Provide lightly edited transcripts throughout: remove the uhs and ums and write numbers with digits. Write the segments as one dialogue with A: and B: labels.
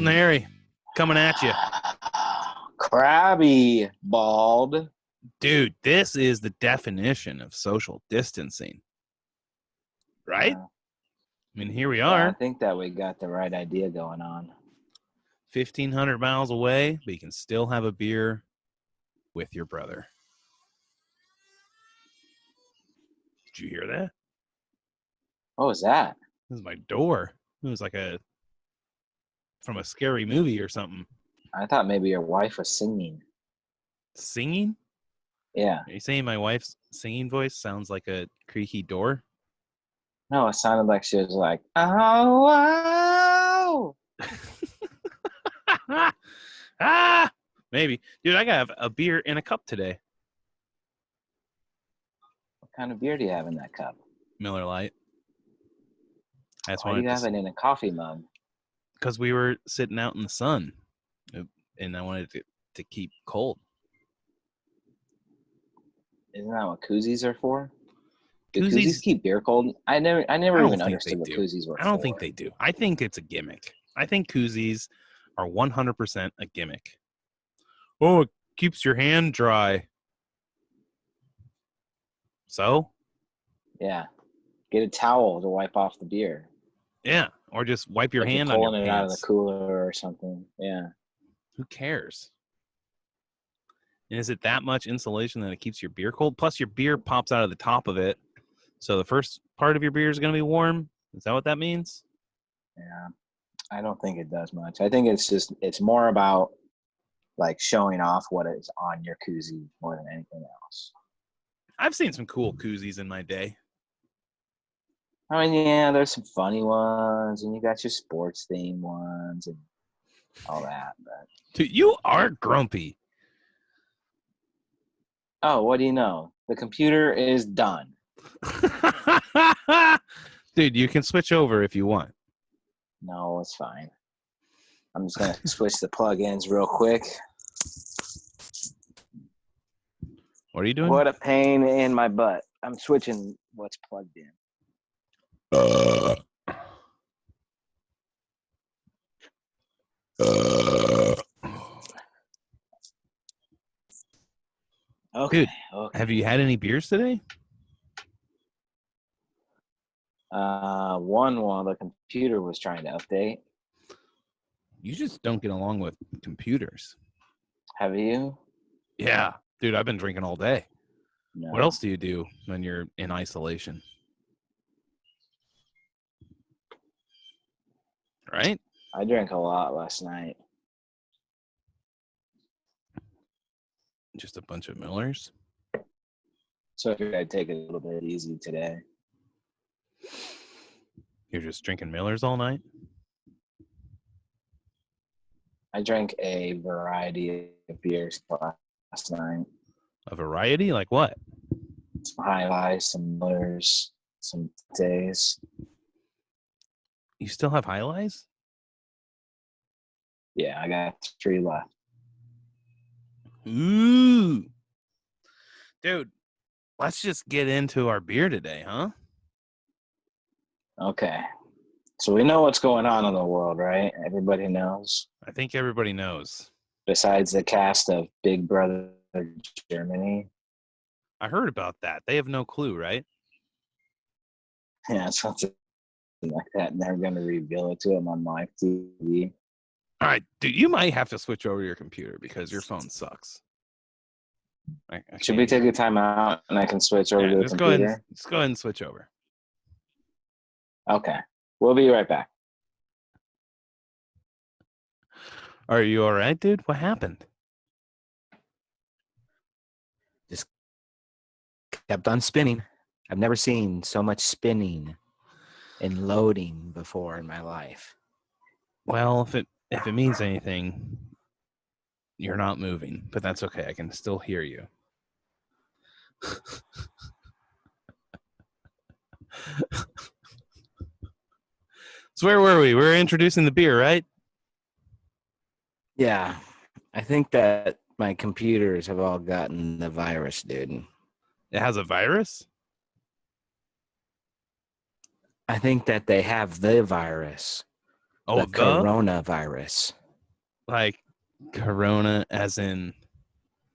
A: and Harry coming at you.
B: Crabby bald.
A: Dude, this is the definition of social distancing. Right?
B: Yeah.
A: I mean, here we
B: Yeah,
A: are.
B: I think that we got the right idea going on.
A: 1,500 miles away, but you can still have a beer with your brother. Did you hear that?
B: What was that?
A: This is my door. It was like from a scary movie or something.
B: I thought maybe your wife was singing.
A: Singing?
B: Yeah.
A: Are you saying my wife's singing voice sounds like a creaky door?
B: No, it sounded like she was like, oh, wow.
A: Maybe. Dude, I got a beer in a cup today.
B: What kind of beer do you have in that cup?
A: Miller Lite.
B: Why do you have it in a coffee mug?
A: Because we were sitting out in the sun, and I wanted to keep cold.
B: Isn't that what koozies are for? Do
A: Koozies
B: koozies keep beer cold? I never even understood what koozies were for.
A: I don't think they do. I think it's a gimmick. I think koozies are 100% a gimmick. Oh, it keeps your hand dry. So?
B: Yeah. Get a towel to wipe off the beer.
A: Yeah, or just wipe your hand
B: you're
A: on your
B: pulling it
A: pants.
B: out of the cooler or something. Yeah.
A: Who cares? And is it that much insulation that it keeps your beer cold? Plus, your beer pops out of the top of it. So the first part of your beer is going to be warm. Is that what that means?
B: Yeah. I don't think it does much. I think it's more about like showing off what is on your koozie more than anything else.
A: I've seen some cool koozies in my day.
B: I mean, yeah, there's some funny ones, and you got your sports theme ones and all that. But
A: Dude, you are grumpy.
B: Oh, what do you know? The computer is done.
A: Dude, you can switch over if you want.
B: No, it's fine. I'm just going to switch the plugins real quick.
A: What are you doing?
B: What a pain in my butt. I'm switching what's plugged in. Okay.
A: Dude, have you had any beers today?
B: One while the computer was trying to update.
A: You just don't get along with computers.
B: Have you?
A: Yeah. Dude, I've been drinking all day.
B: No.
A: What else do you do when you're in isolation? Right?
B: I drank a lot last night.
A: Just a bunch of Millers?
B: So I figured I'd take it a little bit easy today.
A: You're just drinking Millers all night?
B: I drank a variety of beers last night.
A: A variety? Like what?
B: Some High Life, some Millers, some days.
A: You still have High Lives?
B: Yeah, I got 3 left.
A: Ooh. Dude, let's just get into our beer today, huh?
B: Okay. So we know what's going on in the world, right? Everybody knows.
A: I think everybody knows.
B: Besides the cast of Big Brother Germany.
A: I heard about that. They have no clue, right?
B: Yeah, something like that. And they're going to reveal it to them on live TV.
A: All right, dude, you might have to switch over to your computer because your phone sucks. I
B: Should we take a time out and I can switch over to the computer?
A: Just go ahead and switch over.
B: Okay. We'll be right back.
A: Are you all right, dude? What happened?
C: Just kept on spinning. I've never seen so much spinning and loading before in my life.
A: Well, if it means anything, you're not moving, but that's okay. I can still hear you. So where were we? We were introducing the beer, right?
C: Yeah. I think that my computers have all gotten the virus, dude.
A: It has a virus?
C: I think that they have the virus.
A: Oh,
C: The coronavirus.
A: like Corona, as in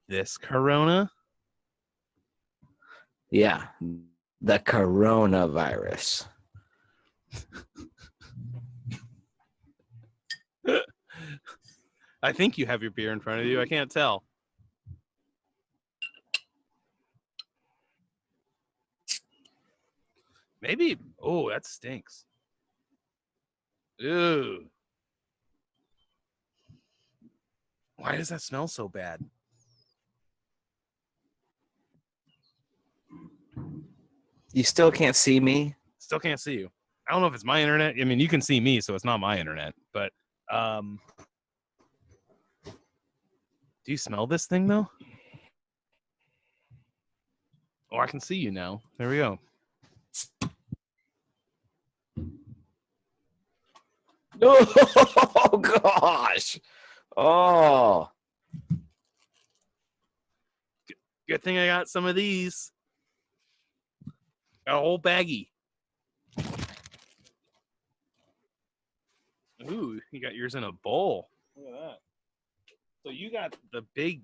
A: this Corona.
C: Yeah, the coronavirus.
A: I think you have your beer in front of you. I can't tell. Maybe. Oh, that stinks. Ew. Why does that smell so bad?
C: You still can't see me?
A: Still can't see you. I don't know if it's my internet. I mean, you can see me, so it's not my internet. But do you smell this thing though? Oh, I can see you now. There we go.
C: Oh gosh. Oh.
A: Good thing I got some of these. Got a whole baggie. Ooh, you got yours in a bowl. Look at that. So you got the big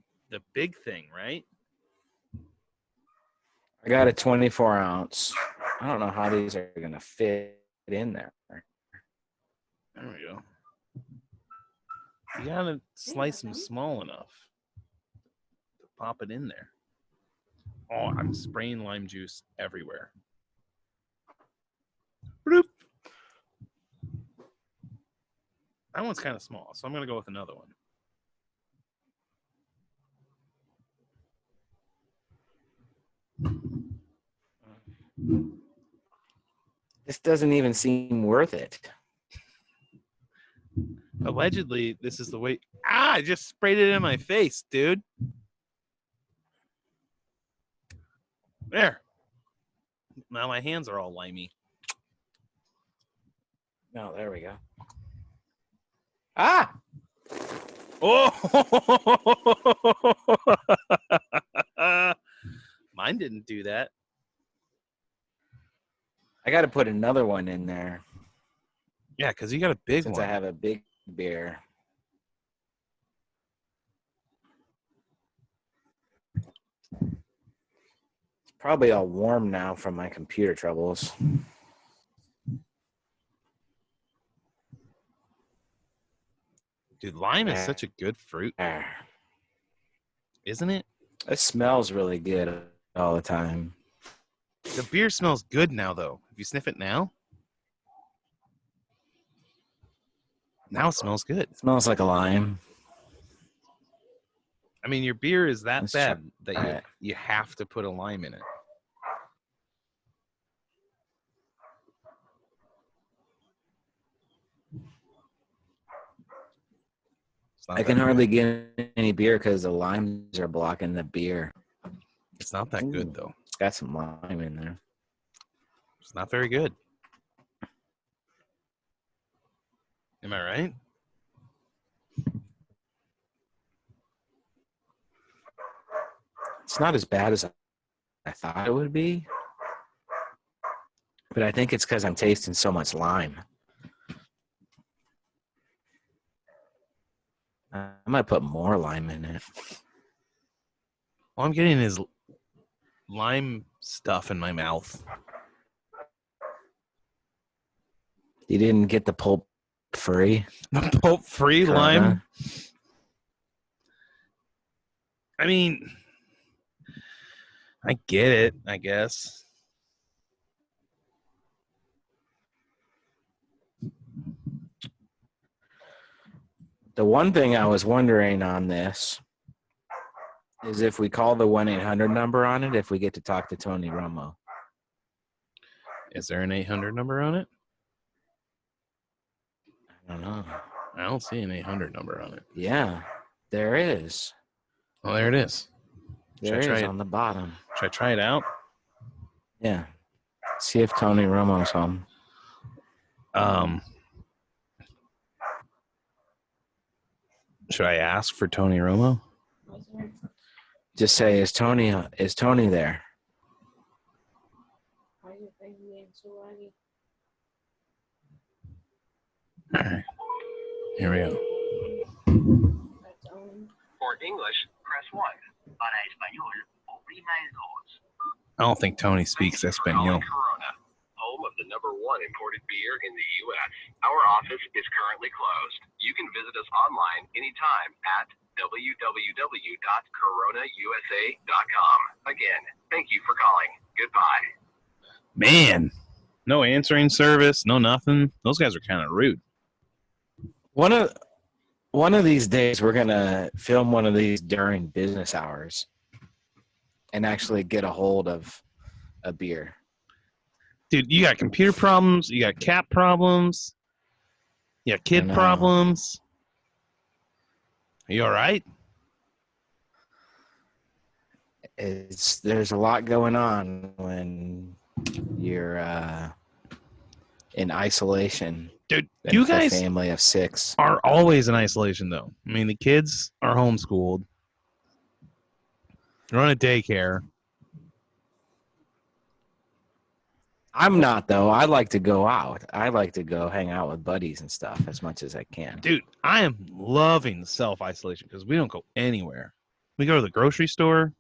A: thing, right?
C: I got a 24 ounce. I don't know how these are gonna fit in there.
A: There we go. You gotta slice them small enough to pop it in there. Oh, I'm spraying lime juice everywhere. Bloop. That one's kind of small, so I'm gonna go with another one.
C: This doesn't even seem worth it.
A: Allegedly, this is the way. Ah, I just sprayed it in my face, dude. There. Now my hands are all limey.
C: No, there we go. Ah!
A: Oh! Mine didn't do that.
C: I got to put another one in there
A: Yeah, because you got a big
C: since
A: one.
C: I have a big beer. It's probably all warm now from my computer troubles.
A: Dude, lime is such a good fruit,
C: Ah,
A: isn't it?
C: it smells really good all the time.
A: The beer smells good now, though. If you sniff it now, it smells good.
C: It smells like a lime.
A: I mean, your beer is that
C: Let's
A: bad that
C: try it.
A: you have to put a lime in it. It's not
C: I can
A: that
C: hardly
A: good.
C: get any beer because the limes are blocking the beer.
A: It's not that good, though.
C: It's got some lime in there.
A: It's not very good. Am I right?
C: It's not as bad as I thought it would be. But I think it's because I'm tasting so much lime. I might put more lime in it.
A: All I'm getting is lime stuff in my mouth.
C: You didn't get the pulp free?
A: Pulp free
C: Corona?
A: lime. I mean, I get it, I guess.
C: The one thing I was wondering on this is if we call the 1-800 number on it, if we get to talk to Tony Romo.
A: Is there an 800 number on it?
C: I don't know.
A: I don't see an 800 number on it.
C: Yeah, there is.
A: Oh, there it is.
C: There
A: Should I
C: is
A: try it?
C: on the bottom.
A: Should I try it out?
C: Yeah. See if Tony Romo's home.
A: Should I ask for Tony Romo?
C: Just say, is Tony there?
A: All right. Here we go.
D: For English, press 1. Para español, oprima el 2.
A: I don't think Tony speaks
D: Thank you for calling
A: Espanol.
D: Corona, home of the #1 imported beer in the U.S. Our office is currently closed. You can visit us online anytime at www.coronausa.com. Again, thank you for calling. Goodbye.
A: Man, no answering service, no nothing. Those guys are kind of rude.
C: One of these days, we're gonna film one of these during business hours, and actually get a hold of a beer.
A: Dude, you got computer problems, you got cat problems, you got
C: I
A: kid
C: know.
A: problems. Are you all right?
C: There's a lot going on when you're in isolation.
A: Dude,
C: and
A: you
C: with a
A: guys
C: family of 6.
A: are always in isolation, though. I mean, the kids are homeschooled. They're on a daycare.
C: I'm not, though. I like to go out. I like to go hang out with buddies and stuff as much as I can.
A: Dude, I am loving self-isolation because we don't go anywhere. We go to the grocery store.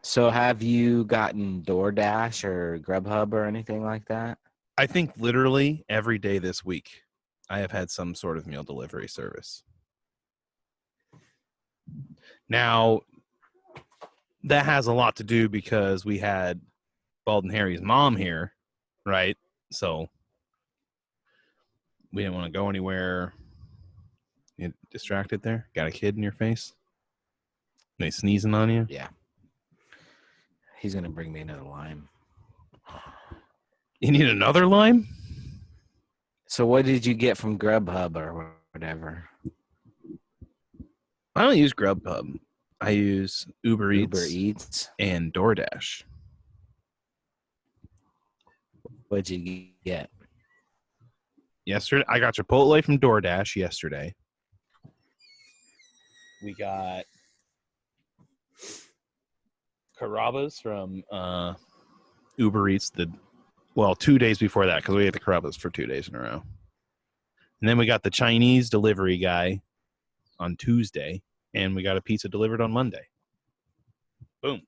C: So have you gotten DoorDash or Grubhub or anything like that?
A: I think literally every day this week, I have had some sort of meal delivery service. Now, that has a lot to do because we had Bald and Harry's mom here, right? So we didn't want to go anywhere. You distracted there? Got a kid in your face? They sneezing on you?
C: Yeah. He's going to bring me another lime.
A: You need another lime?
C: So what did you get from Grubhub or whatever?
A: I don't use Grubhub. I use Uber
C: Eats.
A: and DoorDash.
C: What'd you get?
A: Yesterday, I got Chipotle from DoorDash yesterday. We got Carrabba's from Uber Eats 2 days before that because we ate the Carrabba's for 2 days in a row. And then we got the Chinese delivery guy on Tuesday, and we got a pizza delivered on Monday. Boom.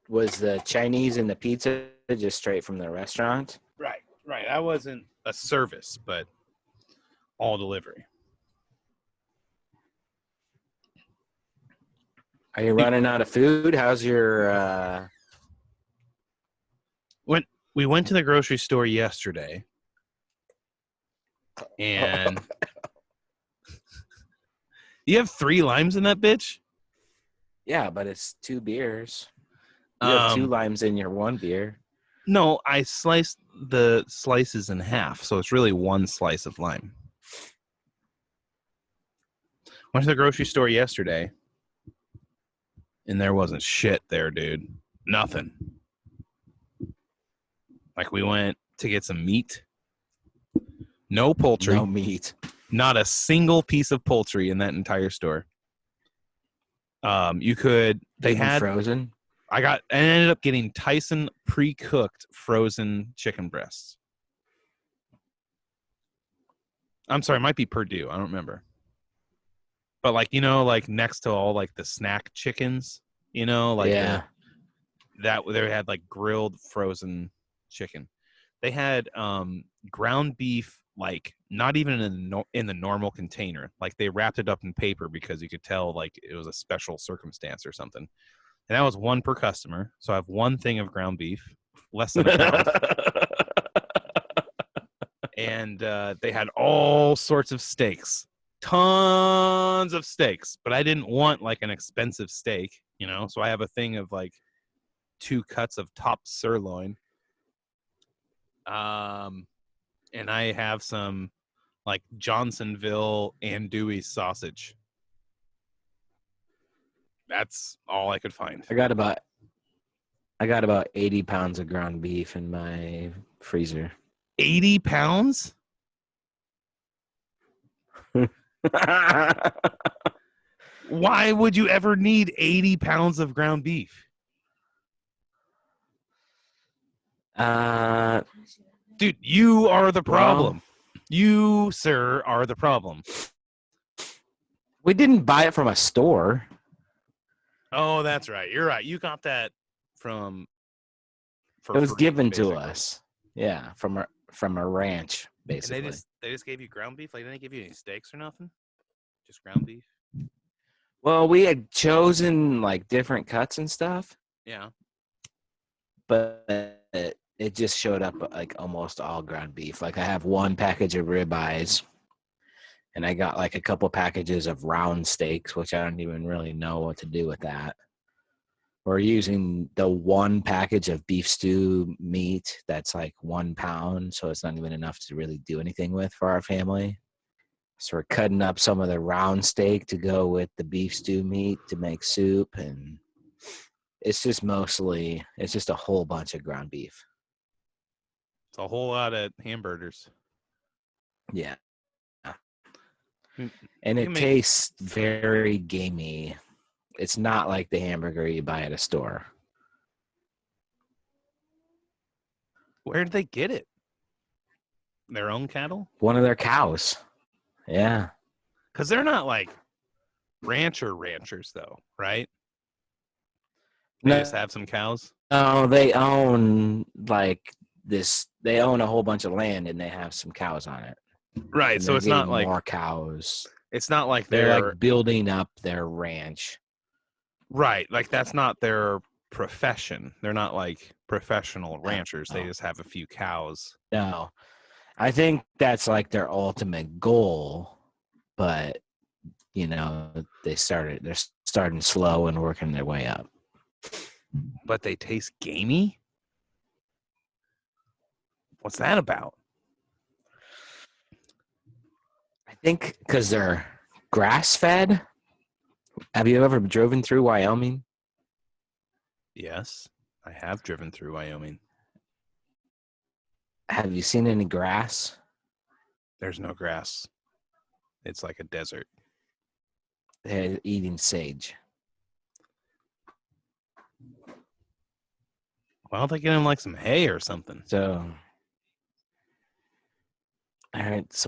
C: Was the Chinese and the pizza just straight from the restaurant?
A: Right. That wasn't a service, but all delivery.
C: Are you running out of food? How's your
A: We went to the grocery store yesterday, and you have 3 limes in that bitch?
C: Yeah, but it's 2 beers. You have 2 limes in your 1 beer.
A: No, I sliced the slices in half, so it's really 1 slice of lime. Went to the grocery store yesterday, and there wasn't shit there, dude. Nothing. Like, we went to get some meat. No poultry.
C: No meat.
A: Not a single piece of poultry in that entire store. You could. They
C: Even
A: had
C: frozen.
A: I ended up getting Tyson pre-cooked frozen chicken breasts. I'm sorry, it might be Purdue. I don't remember. But like next to all like the snack chickens,
C: Yeah.
A: that they had like grilled frozen chicken. They had ground beef, like not even in the normal container. Like they wrapped it up in paper because you could tell like it was a special circumstance or something. And that was 1 per customer. So I have 1 thing of ground beef, less than a pound. And they had all sorts of steaks, tons of steaks. But I didn't want like an expensive steak, So I have a thing of like 2 cuts of top sirloin. And I have some like Johnsonville andouille sausage. That's all I could find.
C: I got about 80 pounds of ground beef in my freezer.
A: 80 pounds? Why would you ever need 80 pounds of ground beef?
C: Uh,
A: Dude, you are the
C: Well-
A: problem. You, sir, are the problem.
C: we didn't buy it from a store.
A: Oh, that's right. You're right. You got that from. For
C: It was
A: free,
C: given to
A: basically.
C: us. Yeah, from a ranch,
A: And
C: basically.
A: they just gave you ground beef. Like they didn't give you any steaks or nothing. Just ground beef.
C: Well, we had chosen like different cuts and stuff,
A: Yeah.
C: but it just showed up like almost all ground beef. Like I have one package of ribeyes, and I got like a couple packages of round steaks, which I don't even really know what to do with that. We're using the one package of beef stew meat that's like 1 pound, so it's not even enough to really do anything with for our family. So we're cutting up some of the round steak to go with the beef stew meat to make soup, and it's just a whole bunch of ground beef.
A: It's a whole lot of hamburgers.
C: Yeah.
A: Mm,
C: And
A: you
C: it
A: can make-
C: tastes very gamey. It's not like the hamburger you buy at a store.
A: Where did they get it? Their own cattle?
C: One of their cows. Yeah.
A: Because they're not like ranchers, though, right? They just have some cows.
C: No, they own like this. They own a whole bunch of land, and they have some cows on it.
A: Right.
C: And
A: So
C: they're
A: it's not
C: getting
A: like
C: more cows.
A: it's not like
C: They're
A: they're
C: like building up their ranch.
A: right. Like that's not their profession. They're not like professional ranchers. They
C: no.
A: just have a few cows.
C: No, I think that's like their ultimate goal, but they're starting slow and working their way up.
A: But they taste gamey? What's that about?
C: I think because they're grass fed. Have you ever driven through Wyoming?
A: Yes, I have driven through Wyoming.
C: Have you seen any grass?
A: There's no grass. It's like a desert.
C: They're eating sage.
A: Why don't they get him like some hay or something?
C: So, all right,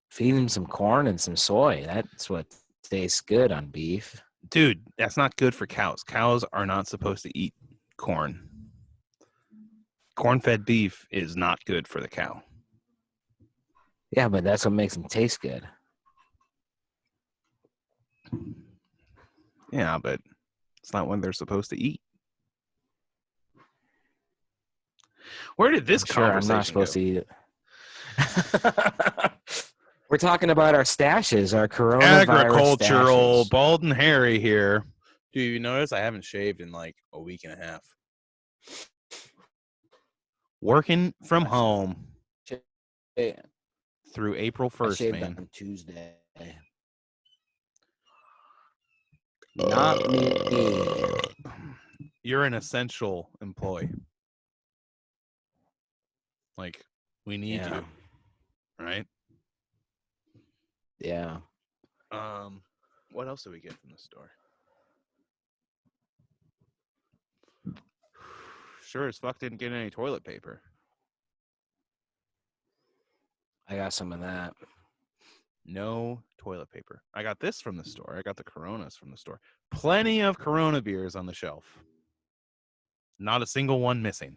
C: feed them some corn and some soy. That's what tastes good on beef.
A: Dude, that's not good for cows. Cows are not supposed to eat corn. Corn-fed beef is not good for the cow.
C: Yeah, but that's what makes them taste good.
A: Yeah, but it's not what they're supposed to eat. Where did this
C: I'm sure I'm
A: conversation
C: not supposed
A: go?
C: to eat it. We're talking about our stashes, our coronavirus
A: Agricultural,
C: stashes.
A: bald and hairy here. Dude, you notice I haven't shaved in like a week and a half. Working from home
C: Yeah,
A: through April
C: I
A: 1st,
C: shaved
A: man.
C: on Tuesday. Not me.
A: You're an essential employee. Like, we need
C: Yeah.
A: you, right?
C: Yeah.
A: What else do we get from the store? Sure as fuck didn't get any toilet paper.
C: I got some of that.
A: No toilet paper. I got this from the store. I got the Coronas from the store. Plenty of Corona beers on the shelf. Not a single one missing.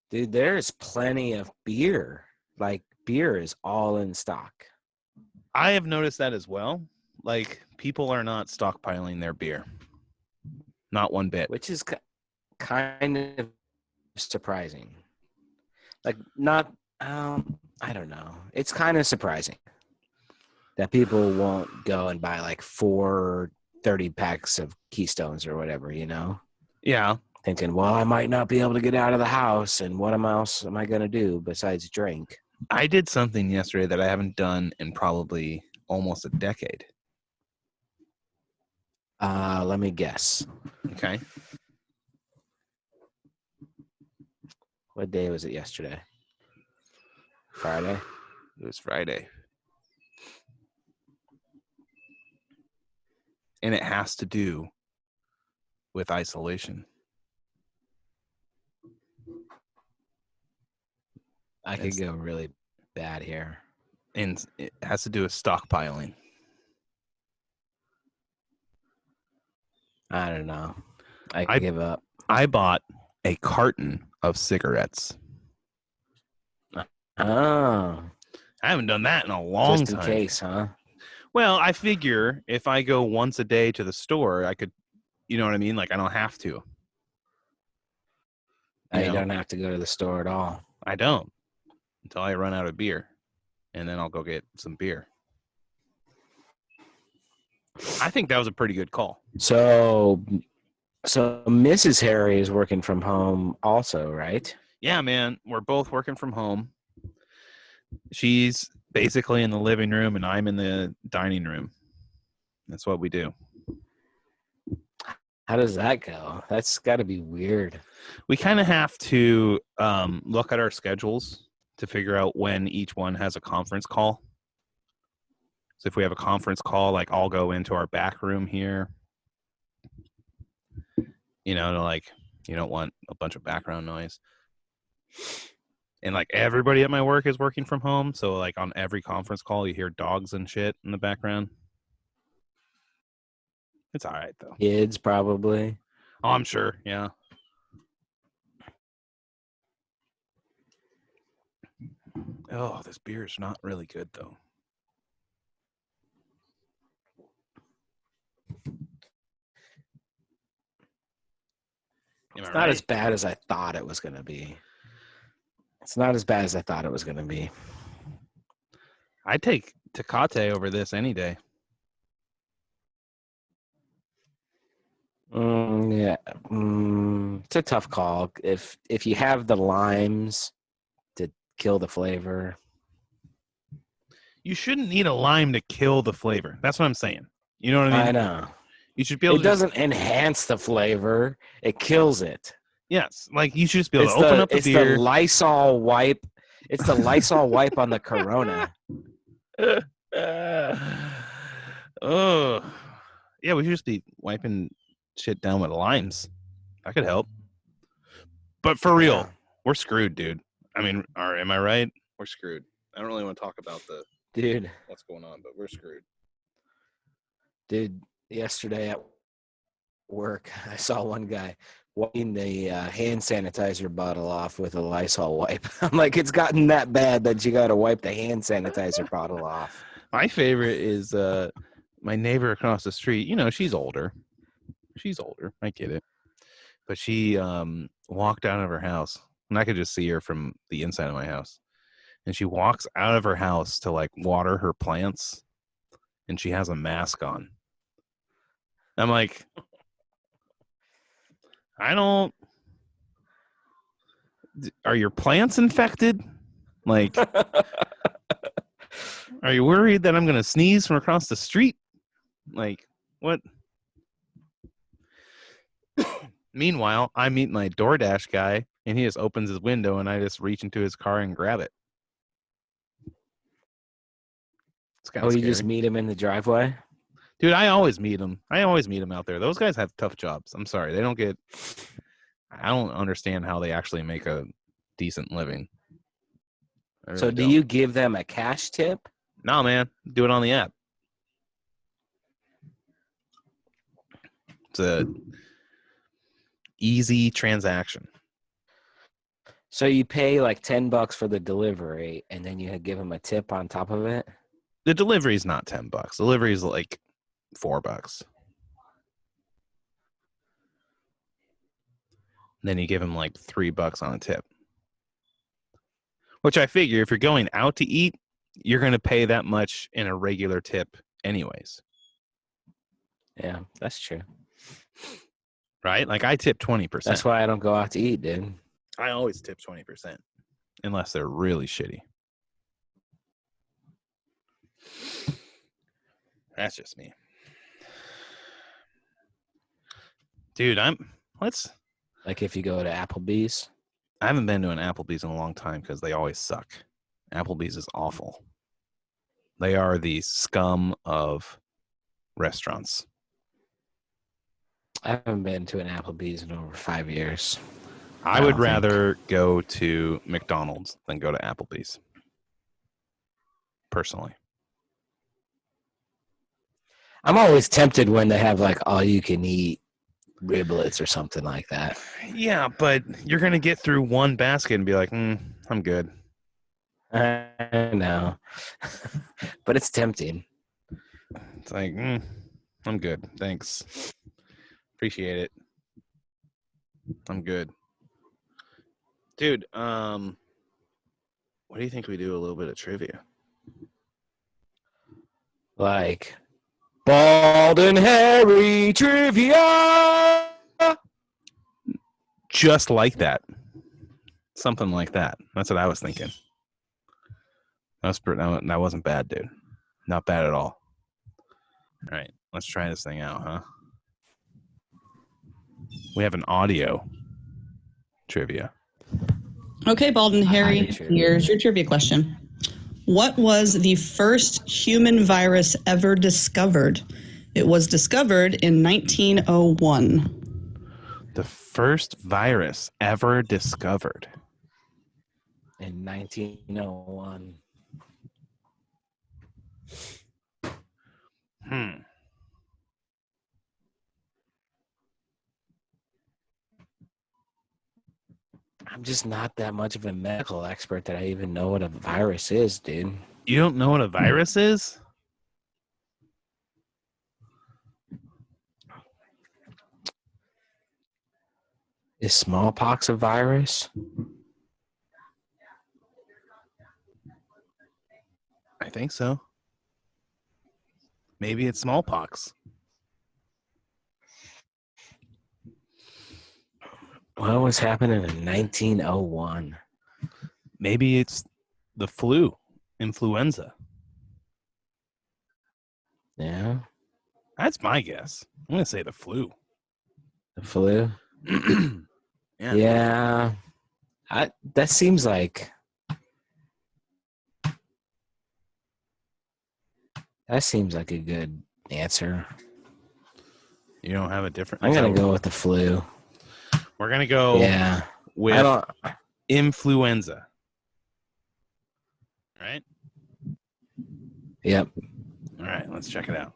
C: Dude, there's plenty of beer. Like, beer is all in stock.
A: I have noticed that as well. Like, people are not stockpiling their beer. Not one bit.
C: Which is kind of surprising. Like, not, I don't know. It's kind of surprising that people won't go and buy like 4 30 packs of Keystones or whatever,
A: Yeah.
C: thinking, well, I might not be able to get out of the house, and what else am I going to do besides drink?
A: I did something yesterday that I haven't done in probably almost a decade.
C: Let me guess.
A: Okay.
C: What day was it yesterday? Friday?
A: It was Friday. And it has to do with isolation.
C: I could go really bad here.
A: And it has to do with stockpiling.
C: I don't know. I
A: I-
C: give up.
A: I bought a carton of cigarettes.
C: Oh,
A: I haven't done that in a long
C: just in
A: time.
C: case, huh?
A: Well, I figure if I go once a day to the store, I could, you know what I mean? Like I don't have to.
C: I
A: know?
C: don't have to go to the store at all.
A: I don't until I run out of beer, and then I'll go get some beer. I think that was a pretty good call.
C: So Mrs. Harry is working from home also, right?
A: Yeah, man, we're both working from home. She's basically in the living room, and I'm in the dining room. That's what we do.
C: How does that go? That's got to be weird.
A: We kind of have to look at our schedules to figure out when each one has a conference call. So if we have a conference call, like I'll go into our back room here. You know, to like you don't want a bunch of background noise. And like everybody at my work is working from home, so like on every conference call you hear dogs and shit in the background. It's all right though.
C: Kids probably.
A: Oh, I'm sure. Yeah. Oh, this beer is not really good though. Am
C: It's
A: I
C: not
A: right?
C: as bad as I thought it was going to be. It's not as bad as I thought it was going to be.
A: I'd take Tecate over this any day.
C: Yeah, it's a tough call. If you have the limes to kill the flavor,
A: You shouldn't need a lime to kill the flavor. That's what I'm saying. You know what I mean?
C: I know
A: You should be able
C: it
A: to just-
C: doesn't enhance the flavor; it kills it.
A: yes, like you should just be able
C: It's
A: to open up the
C: it's
A: beer.
C: the Lysol wipe. It's the Lysol wipe on the Corona.
A: Oh, yeah, we should just be wiping shit down with limes. That could help. But for real,
C: Yeah.
A: we're screwed, dude. I mean, am I right? We're screwed. I don't really want to talk about
C: Dude.
A: what's going on, but we're screwed.
C: Dude, yesterday at work, I saw one guy wiping the hand sanitizer bottle off with a Lysol wipe. I'm like, it's gotten that bad that you got to wipe the hand sanitizer bottle off.
A: My favorite is my neighbor across the street. You know, she's older. I get it. But she walked out of her house, and I could just see her from the inside of my house. And she walks out of her house to like water her plants, and she has a mask on. I'm like, are your plants infected? Like, are you worried that I'm going to sneeze from across the street? Like, what? Meanwhile, I meet my DoorDash guy, and he just opens his window, and I just reach into his car and grab it. It's kind
C: Oh,
A: of
C: you
A: scary.
C: just meet him in the driveway?
A: Dude, I always meet them. Out there. Those guys have tough jobs. I'm sorry. They don't get... I don't understand how they actually make a decent living. I
C: So
A: really
C: do
A: don't.
C: you give them a cash tip?
A: No, man. Do it on the app. It's a easy transaction.
C: So you pay like $10 for the delivery, and then you give them a tip on top of it?
A: The delivery is not $10. Delivery is like $4. Then you give them like $3 on a tip. Which I figure if you're going out to eat, you're going to pay that much in a regular tip anyways.
C: Yeah, that's true.
A: Right? Like I tip 20%.
C: That's why I don't go out to eat, dude.
A: I always tip 20%. Unless they're really shitty. That's just me. Dude,
C: Like if you go to Applebee's.
A: I haven't been to an Applebee's in a long time because they always suck. Applebee's is awful. They are the scum of restaurants.
C: I haven't been to an Applebee's in over 5 years.
A: I would
C: don't think.
A: rather go to McDonald's than go to Applebee's. Personally.
C: I'm always tempted when they have like all you can eat riblets or something like that.
A: Yeah, but you're gonna get through one basket and be like, I'm good.
C: I know, but it's tempting.
A: It's like, I'm good. Thanks. Appreciate it. I'm good. Dude, what do you think we do a little bit of trivia?
C: Like Bald and Harry trivia.
A: Just like that. Something like that. That's what I was thinking. That wasn't bad, dude. Not bad at all. All right, let's try this thing out, huh? We have an audio trivia.
E: Okay, Bald and Harry,
C: Audio trivia.
E: here's your trivia question. What was the first human virus ever discovered? It was discovered in 1901.
A: The first virus ever discovered.
C: In 1901. I'm just not that much of a medical expert that I even know what a virus is, dude.
A: You don't know what a virus is?
C: Is smallpox a virus?
A: I think so. Maybe it's smallpox.
C: What was happening in 1901?
A: Maybe it's the flu, influenza.
C: Yeah,
A: That's my guess. I'm going to say the flu.
C: the flu.
A: Yeah.
C: Yeah, that seems like a good answer.
A: You don't have a different.
C: I'm gonna go with the flu.
A: We're going to go
C: Yeah,
A: with
C: I don't.
A: influenza. All right.
C: Yep.
A: All right. Let's check it out.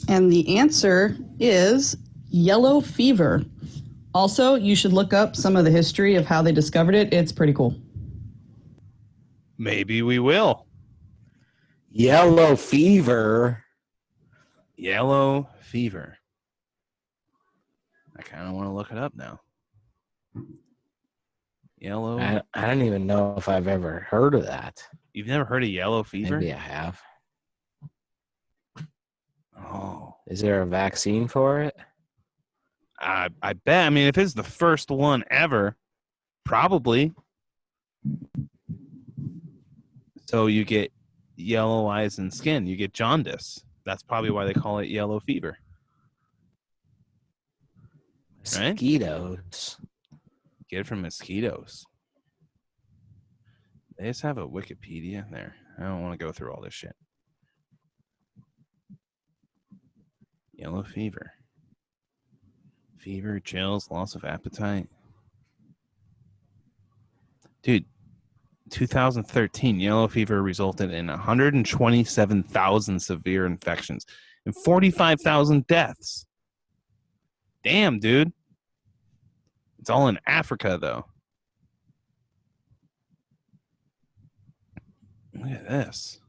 E: And the answer is yellow fever. Also, you should look up some of the history of how they discovered it. It's pretty cool.
A: Maybe we will.
C: Yellow fever.
A: Yellow fever. I kind of want to look it up now. Yellow.
C: I don't even know if I've ever heard of that.
A: You've never heard of yellow fever?
C: Maybe I have.
A: Oh.
C: Is there a vaccine for it?
A: I bet. I mean, if it's the first one ever, probably. So you get yellow eyes and skin. You get jaundice. That's probably why they call it yellow fever. Right?
C: Mosquitoes.
A: Get it from mosquitoes. They just have a Wikipedia there. I don't want to go through all this shit. Yellow fever. Fever, chills, loss of appetite. Dude, 2013, yellow fever resulted in 127,000 severe infections and 45,000 deaths. Damn, dude. It's all in Africa, though. Look at this.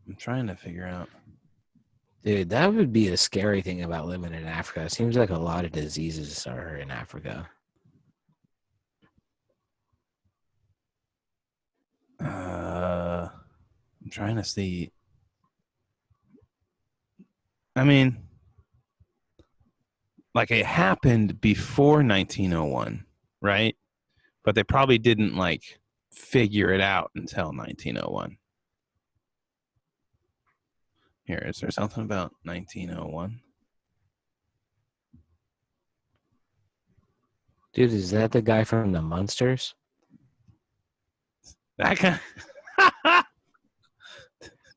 A: I'm trying to figure out.
C: Dude, that would be a scary thing about living in Africa. It seems like a lot of diseases are in Africa.
A: I'm trying to see. I mean, like it happened before 1901, right? But they probably didn't like figure it out until 1901. Here, is there something about 1901?
C: Dude, is that the guy from the Munsters?
A: That guy.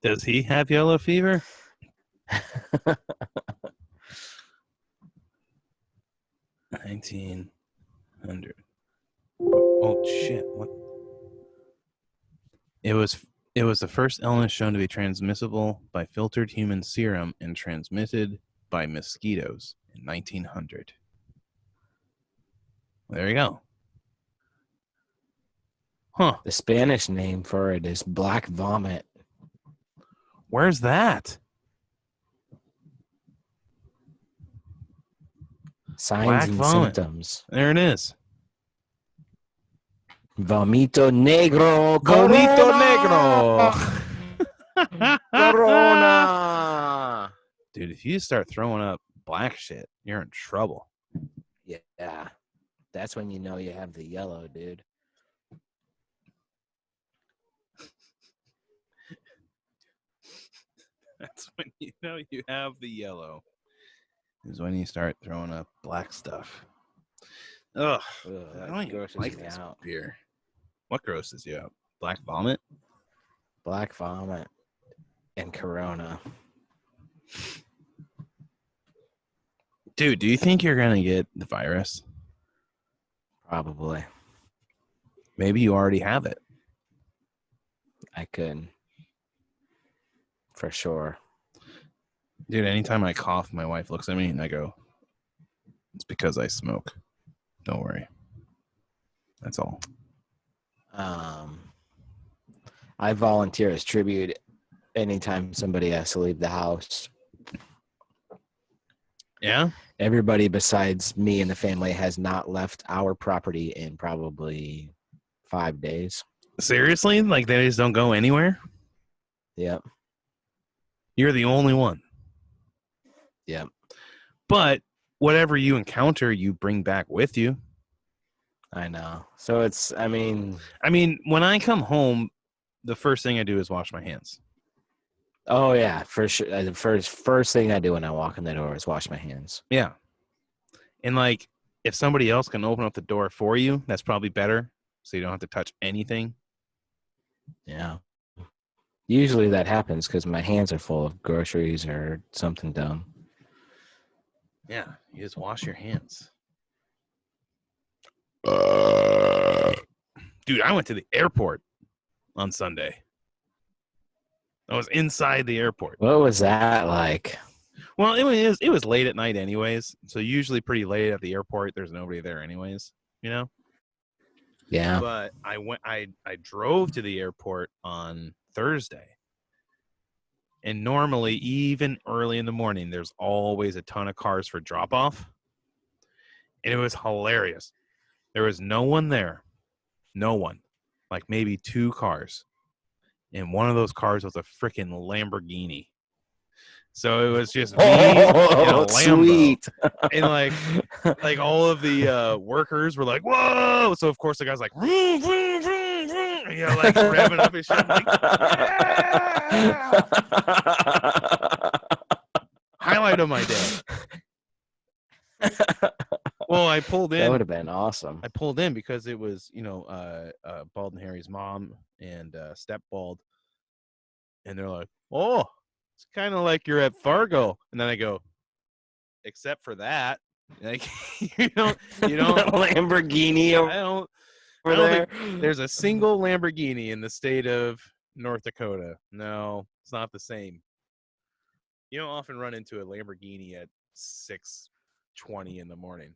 A: Does he have yellow fever? 1900. Oh shit! What? It was the first illness shown to be transmissible by filtered human serum and transmitted by mosquitoes in 1900. There you go. Huh?
C: The Spanish name for it is black vomit.
A: Where's that?
C: Signs
A: Black
C: and
A: vomit.
C: symptoms.
A: There it is.
C: Vomito negro.
A: Vomito
C: Corona! Corona.
A: Dude, if you start throwing up black shit, you're in trouble.
C: Yeah. That's when you know you have the yellow, dude.
A: That's when you know you have the yellow. Is when you start throwing up black stuff. Ugh.
C: Ugh,
A: I
C: that
A: don't even
C: grosses
A: like
C: me
A: this
C: out.
A: beer. What grosses you out? Black vomit?
C: Black vomit and Corona.
A: Dude, do you think you're going to get the virus?
C: Probably.
A: Maybe you already have it.
C: I could. For sure.
A: Dude, anytime I cough, my wife looks at me and I go, it's because I smoke. Don't worry. That's all.
C: I volunteer as tribute anytime somebody has to leave the house.
A: Yeah?
C: Everybody besides me and the family has not left our property in probably 5 days.
A: Seriously? Like they just don't go anywhere?
C: Yep.
A: You're the only one.
C: Yep.
A: But whatever you encounter, you bring back with you.
C: I know. So it's, I mean,
A: when I come home, the first thing I do is wash my hands.
C: oh yeah, for sure. The first thing I do when I walk in the door is wash my hands.
A: Yeah. And like, if somebody else can open up the door for you, that's probably better. So you don't have to touch anything.
C: Yeah. Usually that happens because my hands are full of groceries or something dumb.
A: Yeah. You just wash your hands. Dude, I went to the airport on Sunday. I was inside the airport.
C: What was that like?
A: Well, it was late at night anyways. So usually pretty late at the airport, there's nobody there anyways, you know?
C: Yeah.
A: But I drove to the airport on Thursday. And normally, even early in the morning, there's always a ton of cars for drop off. And it was hilarious. There was no one there. No one. Like maybe 2 cars. And one of those cars was a freaking Lamborghini. So it was just me and a Lambo.
C: Sweet.
A: And like all of the workers were like, whoa. So of course the guy's like, vroom, vroom, vroom, vroom, you know, like revving up his shit. I'm like, yeah! Highlight of my day. Well, I pulled
C: That
A: in.
C: would have been awesome.
A: I pulled in because it was, Bald and Harry's mom and Step Bald. And they're like, oh, it's kind of like you're at Fargo. And then I go, except for that. Like, you don't
C: Lamborghini
A: I
C: over
A: don't
C: there.
A: think there's a single Lamborghini in the state of North Dakota. No, it's not the same. You don't often run into a Lamborghini at 6:20 in the morning.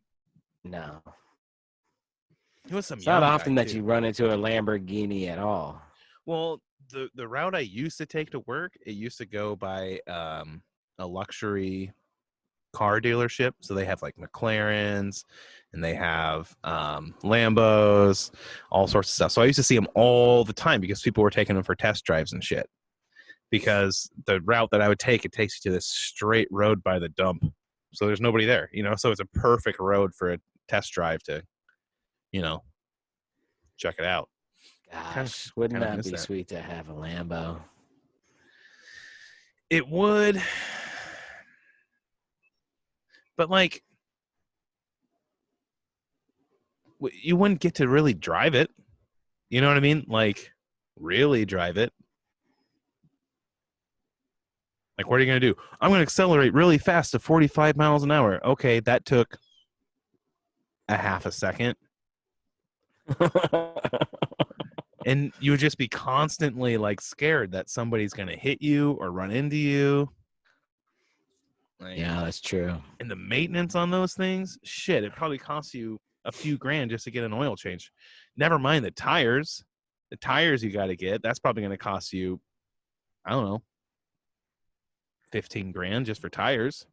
C: No.
A: It was some
C: It's not
A: young
C: often
A: guy,
C: that
A: too.
C: you run into a Lamborghini at all.
A: Well, the route I used to take to work, it used to go by a luxury car dealership. So they have like McLarens and they have Lambos, all sorts of stuff. So I used to see them all the time because people were taking them for test drives and shit. Because the route that I would take, it takes you to this straight road by the dump. So there's nobody there, so it's a perfect road for a test drive to, check it out.
C: Gosh, wouldn't
A: kinda
C: that
A: miss
C: be
A: that.
C: sweet to have a Lambo?
A: It would. But like, you wouldn't get to really drive it. You know what I mean? Like, really drive it. Like, what are you going to do? I'm going to accelerate really fast to 45 miles an hour. Okay, that took a half a second. And you would just be constantly like scared that somebody's going to hit you or run into you. Like,
C: Yeah, that's true.
A: and the maintenance on those things, shit, it probably costs you a few grand just to get an oil change. Never mind the tires. The tires you got to get, that's probably going to cost you, I don't know, 15 grand just for tires.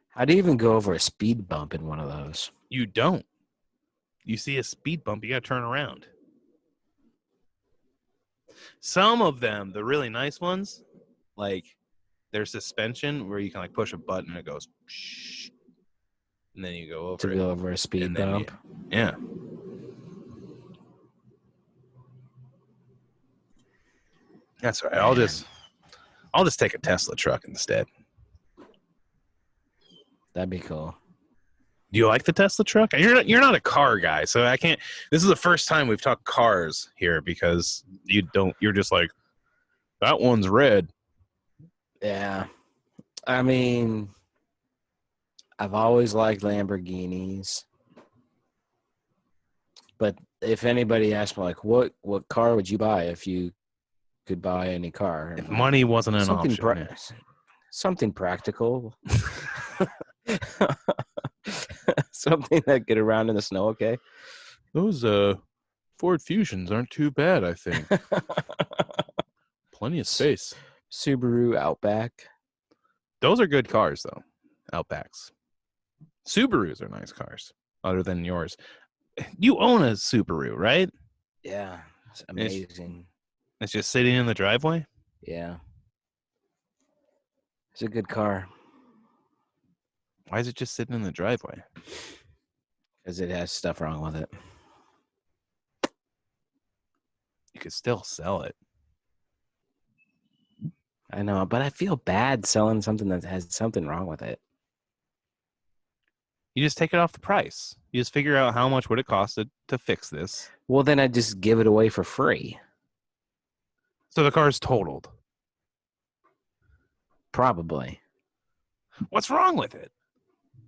C: How do you even go over a speed bump in one of those?
A: You don't. You see a speed bump, you got to turn around. Some of them, the really nice ones, like there's suspension where you can like push a button and it goes, shh, and then you go over
C: To
A: it.
C: go over a speed
A: And then
C: bump?
A: Yeah. That's right. I'll
C: Man.
A: just take a Tesla truck instead.
C: That'd be cool.
A: Do you like the Tesla truck? You're not a car guy, so I can't. This is the first time we've talked cars here because you're just like, that one's red.
C: Yeah. I mean, I've always liked Lamborghinis. But if anybody asked me, like, what car would you buy if you could buy any car?
A: If money wasn't an option. Yeah.
C: Something practical. Something that get around in the snow, okay?
A: Those Ford Fusions aren't too bad, I think. Plenty of space.
C: Subaru Outback.
A: Those are good cars, though. Outbacks. Subarus are nice cars, other than yours. You own a Subaru, right?
C: Yeah, it's amazing.
A: It's just sitting in the driveway?
C: Yeah. It's a good car
A: Why is it just sitting in the driveway?
C: because it has stuff wrong with it.
A: You could still sell it.
C: I know, but I feel bad selling something that has something wrong with it.
A: You just take it off the price. You just figure out how much would it cost to fix this.
C: Well, then I just give it away for free.
A: So the car's totaled.
C: Probably.
A: What's wrong with it?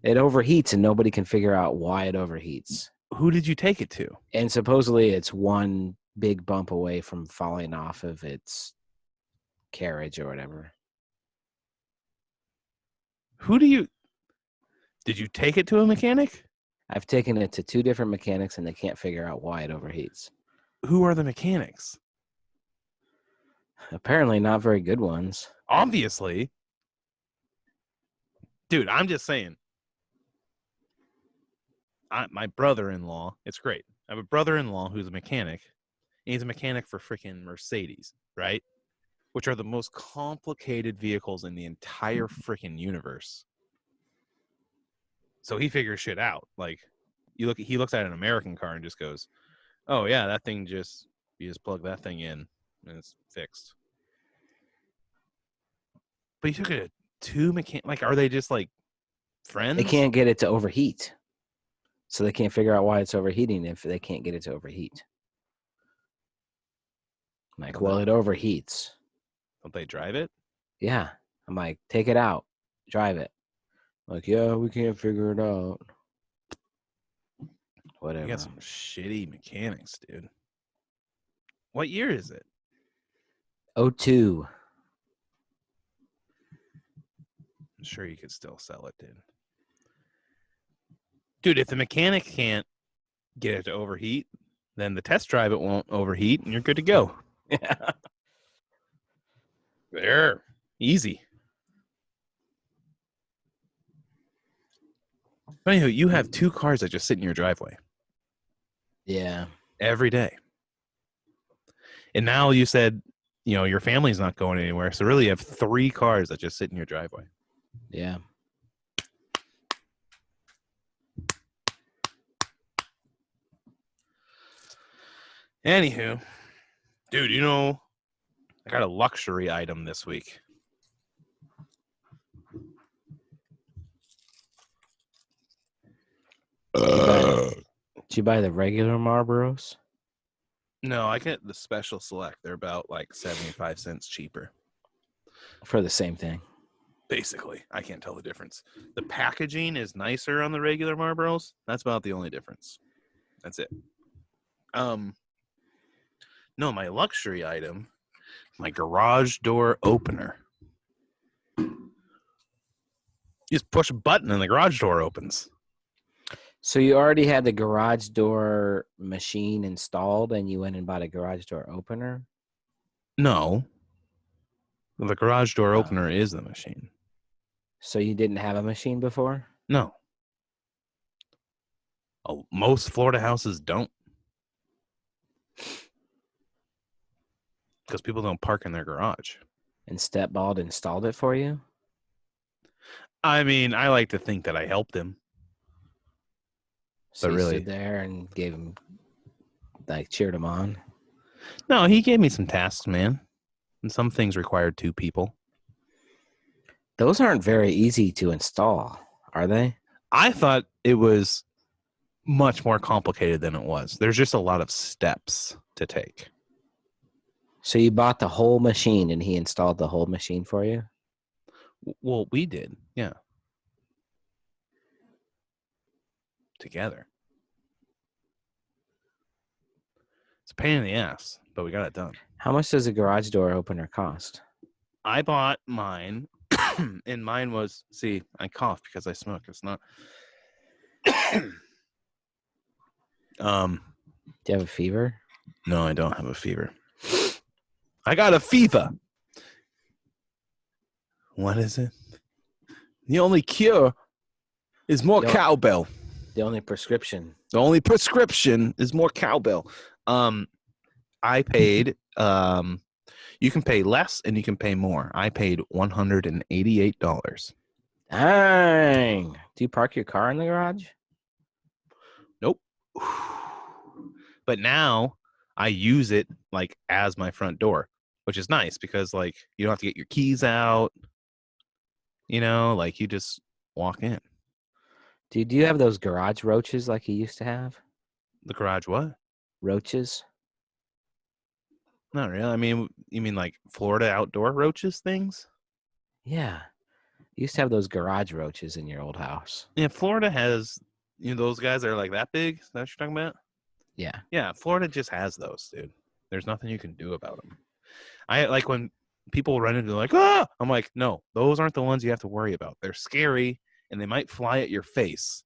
C: It overheats and nobody can figure out why it overheats.
A: Who did you take it to?
C: And supposedly it's one big bump away from falling off of its carriage or whatever.
A: Did you take it to a mechanic?
C: I've taken it to 2 different mechanics and they can't figure out why it overheats.
A: Who are the mechanics?
C: Apparently not very good ones.
A: Obviously. Dude, I'm just saying. My brother-in-law, it's great. I have a brother-in-law who's a mechanic. And he's a mechanic for freaking Mercedes, right? Which are the most complicated vehicles in the entire freaking universe. So he figures shit out. Like, he looks at an American car and just goes, "Oh yeah, that thing you just plug that thing in and it's fixed." But you took it to 2 mechanic. Like, are they just like friends?
C: They can't get it to overheat. So they can't figure out why it's overheating if they can't get it to overheat. I'm like, well, it overheats.
A: Don't they drive it?
C: Yeah. I'm like, take it out. Drive it. Like, yeah, we can't figure it out. Whatever.
A: You got some shitty mechanics, dude. What year is it?
C: 02.
A: I'm sure you could still sell it, dude. Dude, if the mechanic can't get it to overheat, then the test drive it won't overheat, and you're good to go.
C: Yeah.
A: There. Easy. Anywho, you have 2 cars that just sit in your driveway
C: Yeah.
A: every day. And now you said, your family's not going anywhere. So really you have 3 cars that just sit in your driveway.
C: Yeah.
A: Anywho, dude, I got a luxury item this week.
C: Did you buy the regular Marlboros?
A: No, I get the special select. They're about like 75 cents cheaper.
C: for the same thing.
A: Basically, I can't tell the difference. The packaging is nicer on the regular Marlboros. That's about the only difference. That's it. No, my luxury item, my garage door opener. You just push a button and the garage door opens.
C: So you already had the garage door machine installed, and you went and bought a garage door opener?
A: No, the garage door
C: Oh.
A: opener is the machine.
C: So you didn't have a machine before?
A: No. Oh, most Florida houses don't. Because people don't park in their garage.
C: And Stepbald installed it for you?
A: I mean, I like to think that I helped him.
C: So
A: But
C: you
A: really-
C: stood there and gave him, like, cheered him on?
A: No, he gave me some tasks, man. And some things required two people.
C: Those aren't very easy to install, are they?
A: I thought it was much more complicated than it was. There's just a lot of steps to take.
C: So you bought the whole machine and he installed the whole machine for you?
A: Well, we did. Yeah. Together. It's a pain in the ass, but we got it done.
C: How much does a garage door opener cost?
A: I bought mine, and mine was, see, I cough because I smoke. It's not.
C: Do you have a fever?
A: No, I don't have a fever. I got a fever. What is it? The only cure is more
C: Yo.
A: cowbell.
C: The only prescription.
A: The only prescription is more cowbell. I paid. You can pay less and you can pay more. I paid $188.
C: Dang. Do you park your car in the garage?
A: Nope. But now I use it like as my front door, which is nice because like you don't have to get your keys out. You know, like you just walk in.
C: Do you have those garage roaches like you used to have?
A: The garage, what?
C: Roaches?
A: Not really. I mean, you mean like Florida outdoor roaches things?
C: Yeah. You used to have those garage roaches in your old house.
A: Yeah, Florida has, you know, those guys that are like that big. Is that what you're talking about?
C: Yeah.
A: Yeah, Florida just has those, dude. There's nothing you can do about them. I like when people run into like, ah, I'm like, no, those aren't the ones you have to worry about. They're scary and they might fly at your face.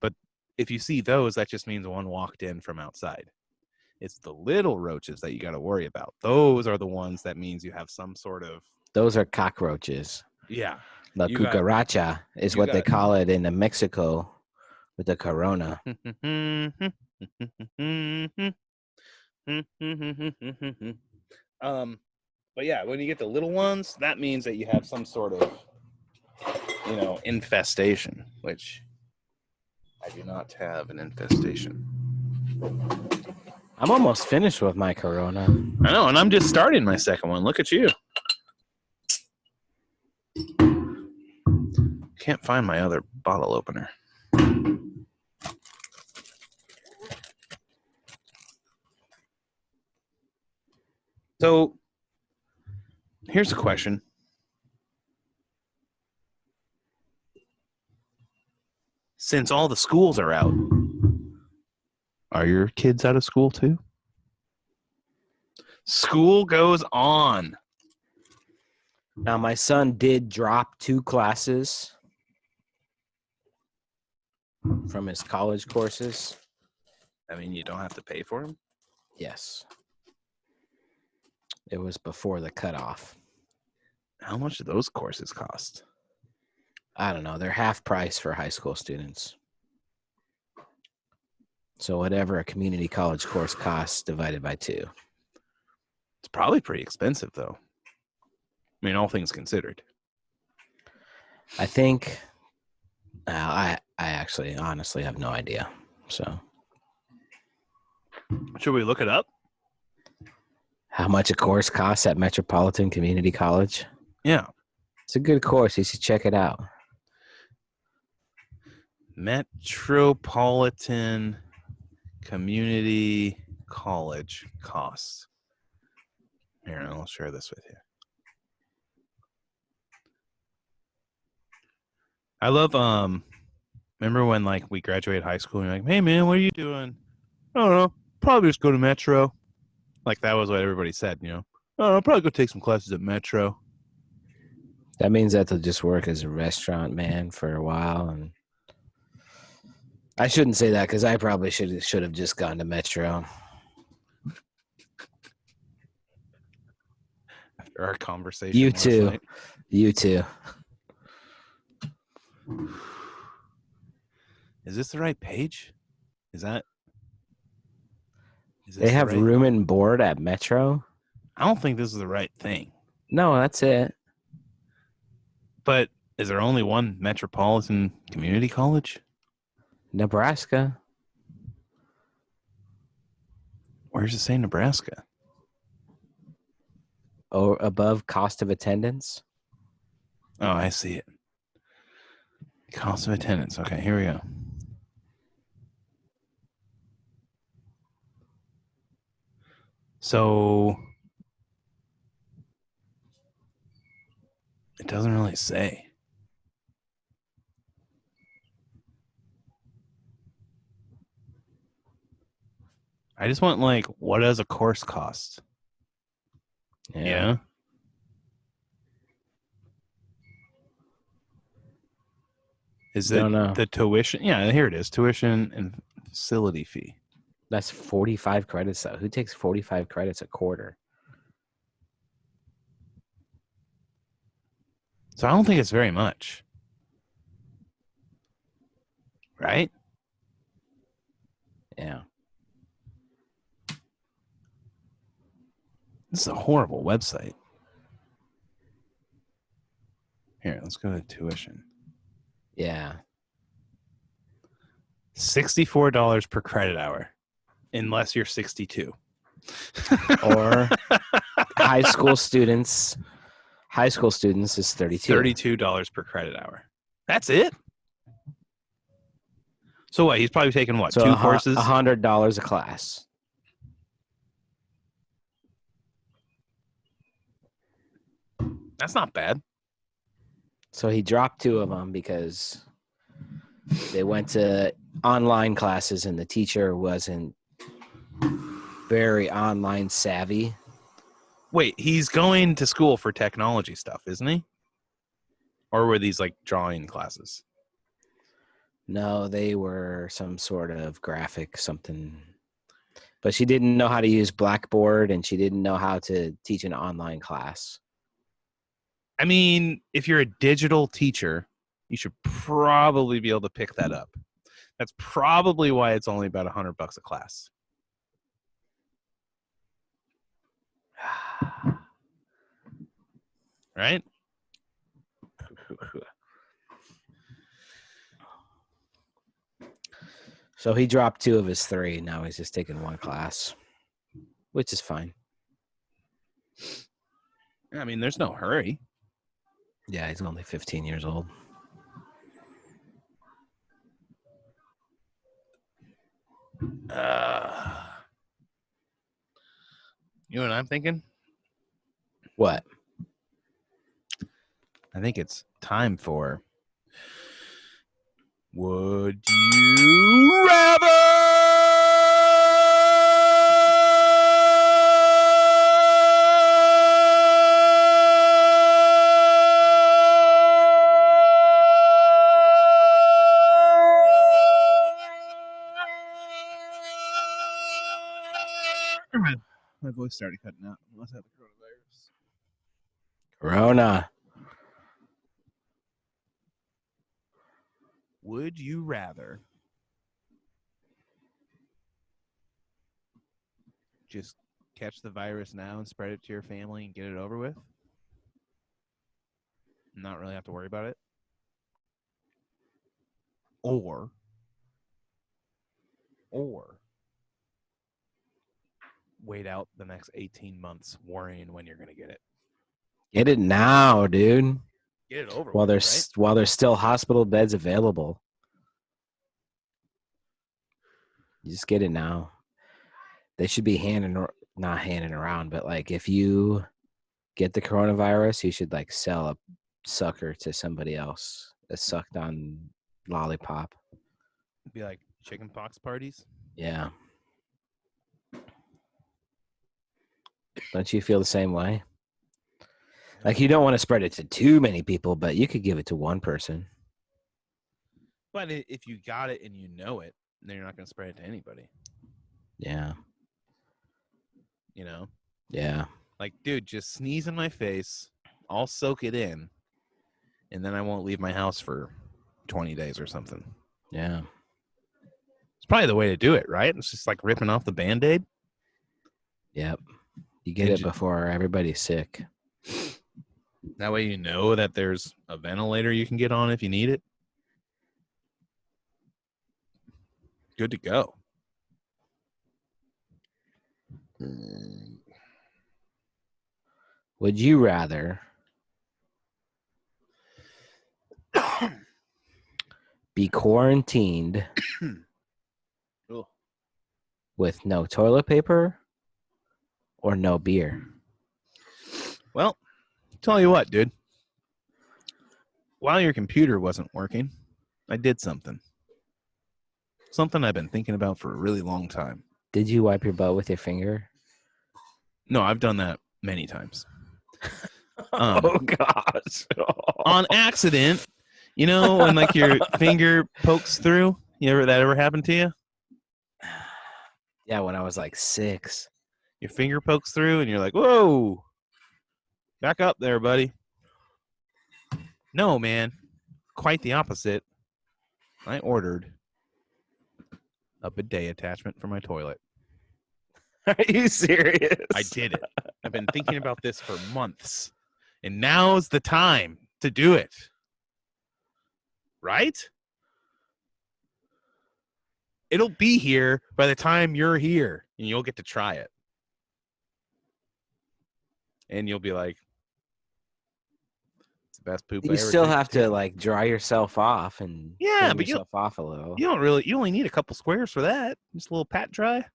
A: But if you see those, that just means one walked in from outside. It's the little roaches that you got to worry about. Those are the ones that means you have some sort of,
C: Those are cockroaches.
A: yeah.
C: La
A: You got-
C: cucaracha is
A: you
C: what they
A: got-
C: call it in Mexico with the corona.
A: But yeah, when you get the little ones, that means that you have some sort of, you know, infestation, which I do not have an infestation.
C: I'm almost finished with my corona.
A: I know, and I'm just starting my second one. Look at you. Can't find my other bottle opener. So, here's a question. Since all the schools are out, are your kids out of school too? School goes on.
C: Now, my son did drop 2 classes from his college courses.
A: I mean, you don't have to pay for them.
C: Yes. It was before the cutoff.
A: How much do those courses cost?
C: I don't know. They're half price for high school students. So whatever a community college course costs divided by 2.
A: It's probably pretty expensive, though. I mean, all things considered.
C: I think I actually honestly have no idea. So
A: Should we look it up?
C: how much a course costs at Metropolitan Community College?
A: Yeah.
C: It's a good course. You should check it out.
A: Metropolitan Community college costs. Here, I'll share this with you. I love remember when like we graduated high school and you're like, hey man, what are you doing? I don't know. Probably just go to Metro. Like that was what everybody said, you know. Oh, I'll probably go take some classes at Metro.
C: That means that they'll just work as a restaurant man for a while. And I shouldn't say that because I probably should have just gone to Metro.
A: After our conversation.
C: You
A: last
C: too.
A: night.
C: You too.
A: Is this the right page? Is this
C: They
A: the
C: have
A: right-
C: room and board at Metro?
A: I don't think this is the right thing.
C: No, that's it.
A: But is there only one metropolitan community college?
C: Nebraska.
A: Where does it say Nebraska?
C: Or above cost of attendance.
A: Oh, I see it. Cost of attendance. Okay, here we go. So it doesn't really say. I just want like, what does a course cost? Yeah. Is it
C: Don't know.
A: the tuition? Yeah, here it is. Tuition and facility fee.
C: That's 45 credits though. Who takes 45 credits a quarter?
A: So I don't think it's very much. Right?
C: Yeah.
A: This is a horrible website. Here, let's go to tuition.
C: Yeah.
A: $64 per credit hour, unless you're 62.
C: Or high school students. High school students is 32.
A: $32 per credit hour. That's it? So what? He's probably taking what?
C: So
A: two courses?
C: $100 a class.
A: That's not bad.
C: So he dropped 2 of them because they went to online classes and the teacher wasn't very online savvy.
A: Wait, he's going to school for technology stuff, isn't he? Or were these like drawing classes?
C: No, they were some sort of graphic something. But she didn't know how to use Blackboard and she didn't know how to teach an online class.
A: I mean, if you're a digital teacher, you should probably be able to pick that up. That's probably why it's only about $100 a class. Right?
C: So he dropped 2 of his 3. Now he's just taking 1 class, which is fine.
A: I mean, there's no hurry.
C: Yeah, he's only 15 years old.
A: You know what I'm thinking?
C: What?
A: I think it's time for Would You Rather? My voice started cutting out. Must have the coronavirus.
C: Corona.
A: Would you rather just catch the virus now and spread it to your family and get it over with? Not really have to worry about it? Or wait out the next 18 months worrying when you're going to get it?
C: Get it now, dude.
A: Get it over
C: While
A: with,
C: there's
A: right?
C: while there's still hospital beds available. You just get it now. They should be not handing around, but like if you get the coronavirus, you should like sell a sucker to somebody else. A sucked on lollipop.
A: Be like chicken pox parties.
C: Yeah. Don't you feel the same way? Like you don't want to spread it to too many people, but you could give it to one person.
A: But if you got it and you know it, then you're not going to spread it to anybody.
C: Yeah.
A: You know,
C: Yeah.
A: like, dude, just sneeze in my face. I'll soak it in, and then I won't leave my house for 20 days or something.
C: Yeah.
A: It's probably the way to do it, right? It's just like ripping off the Band-Aid.
C: Yep. You get it before everybody's sick.
A: That way you know that there's a ventilator you can get on if you need it. Good to go.
C: Would you rather be quarantined
A: Cool.
C: with no toilet paper or no beer?
A: Well, tell you what, dude. While your computer wasn't working, I did something. Something I've been thinking about for a really long time.
C: Did you wipe your butt with your finger?
A: No, I've done that many times.
C: Oh gosh.
A: On accident. You know, when like your finger pokes through? That ever happened to you?
C: Yeah, when I was like 6.
A: Your finger pokes through and you're like, whoa. Back up there, buddy. No, man. Quite the opposite. I ordered a bidet attachment for my toilet.
C: Are you serious?
A: I did it. I've been thinking about this for months. And now's the time to do it. Right? It'll be here by the time you're here, and you'll get to try it. And you'll be like, it's the best poop I
C: You
A: ever
C: still
A: did."
C: have to like dry yourself off and
A: Yeah,
C: clean
A: but
C: yourself off a little.
A: You only need a couple squares for that. Just a little pat dry.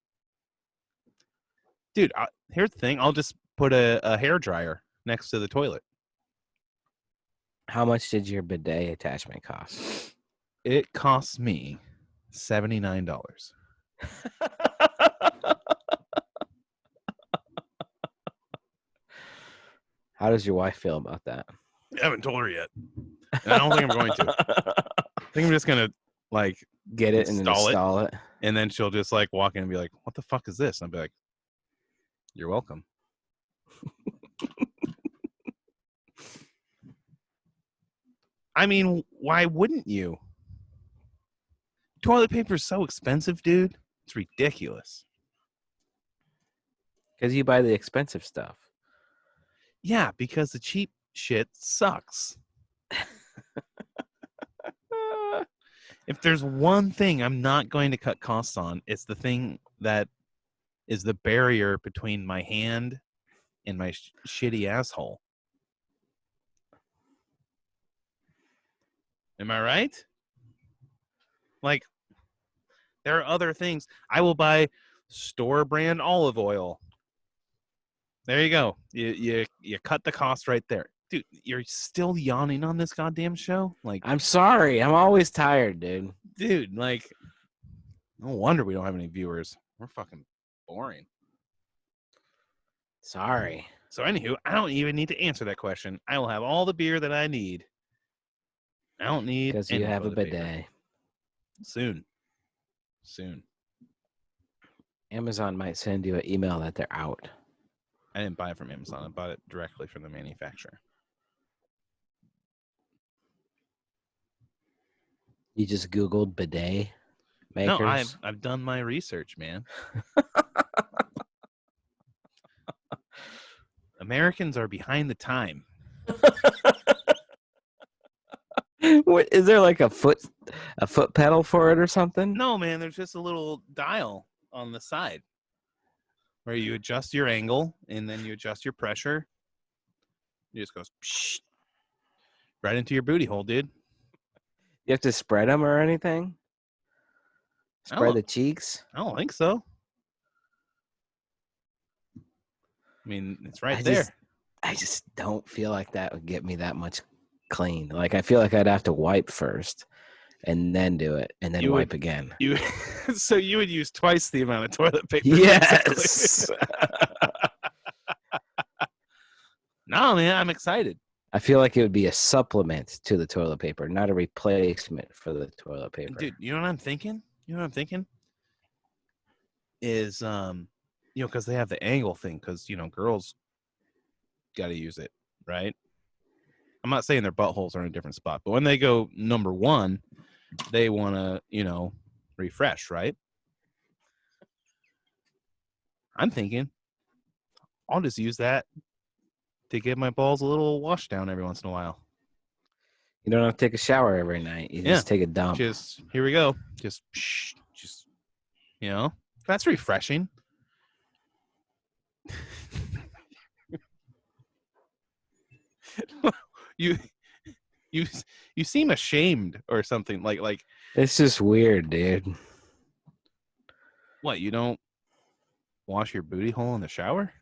A: Dude, here's the thing. I'll just put a hair dryer next to the toilet.
C: How much did your bidet attachment cost?
A: It costs me $79.
C: How does your wife feel about that?
A: I haven't told her yet. And I don't think I'm going to. I think I'm just going to, like,
C: Get it and install it.
A: and then she'll just, like, walk in and be like, what the fuck is this? And I'll be like, you're welcome. I mean, why wouldn't you? Toilet paper is so expensive, dude. It's ridiculous.
C: Because you buy the expensive stuff.
A: Yeah, because the cheap shit sucks. If there's one thing I'm not going to cut costs on, it's the thing that is the barrier between my hand and my shitty asshole. Am I right? Like, there are other things. I will buy store brand olive oil. There you go. You cut the cost right there. Dude, you're still yawning on this goddamn show? Like,
C: I'm sorry. I'm always tired, dude.
A: dude, like, no wonder we don't have any viewers. We're fucking boring.
C: Sorry.
A: So, anywho, I don't even need to answer that question. I will have all the beer that I need. I don't need
C: Because you
A: any
C: have a
A: toilet paper.
C: bidet.
A: Soon.
C: Amazon might send you an email that they're out.
A: I didn't buy it from Amazon. I bought it directly from the manufacturer.
C: You just Googled bidet makers?
A: No, I've done my research, man. Americans are behind the time.
C: What, is there like a foot pedal for it or something?
A: No, man, there's just a little dial on the side where you adjust your angle and then you adjust your pressure. It just goes psh, right into your booty hole, dude.
C: You have to spread them or anything?
A: Oh.
C: Spread the cheeks?
A: I don't think so. I mean, it's right there.
C: I just don't feel like that would get me that much clean. Like I feel like I'd have to wipe first and then do it and then
A: You
C: wipe
A: would-
C: again.
A: You so you would use twice the amount of toilet paper.
C: Yes.
A: basically. No, man, I'm excited.
C: I feel like it would be a supplement to the toilet paper, not a replacement for the toilet paper.
A: Dude, you know what I'm thinking? Is because they have the angle thing, because girls got to use it, right? I'm not saying their buttholes are in a different spot, but when they go number one, they want to refresh, right? I'm thinking I'll just use that to give my balls a little wash down every once in a while.
C: You don't have to take a shower every night. You just take a dump.
A: Just here we go. Just that's refreshing. you seem ashamed or something like
C: It's just weird, dude.
A: what, you don't wash your booty hole in the shower?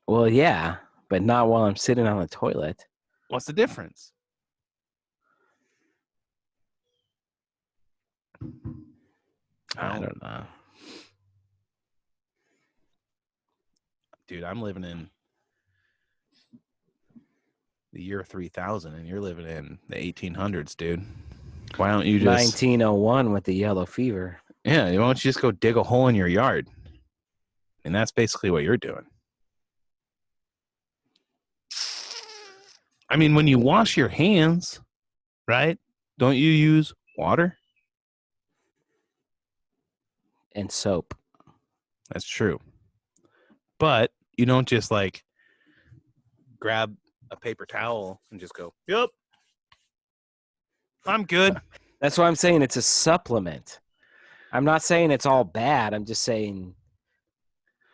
C: Well, yeah, but not while I'm sitting on the toilet.
A: What's the difference?
C: I don't know.
A: Dude, I'm living in the year 3000 and you're living in the 1800s, dude. Why don't you just
C: 1901 with the yellow fever.
A: why don't you just go dig a hole in your yard? And that's basically what you're doing. I mean, when you wash your hands, right? Don't you use water?
C: And soap.
A: That's true. But you don't just like grab a paper towel and just go, "Yep, I'm good."
C: That's why I'm saying it's a supplement. I'm not saying it's all bad. I'm just saying,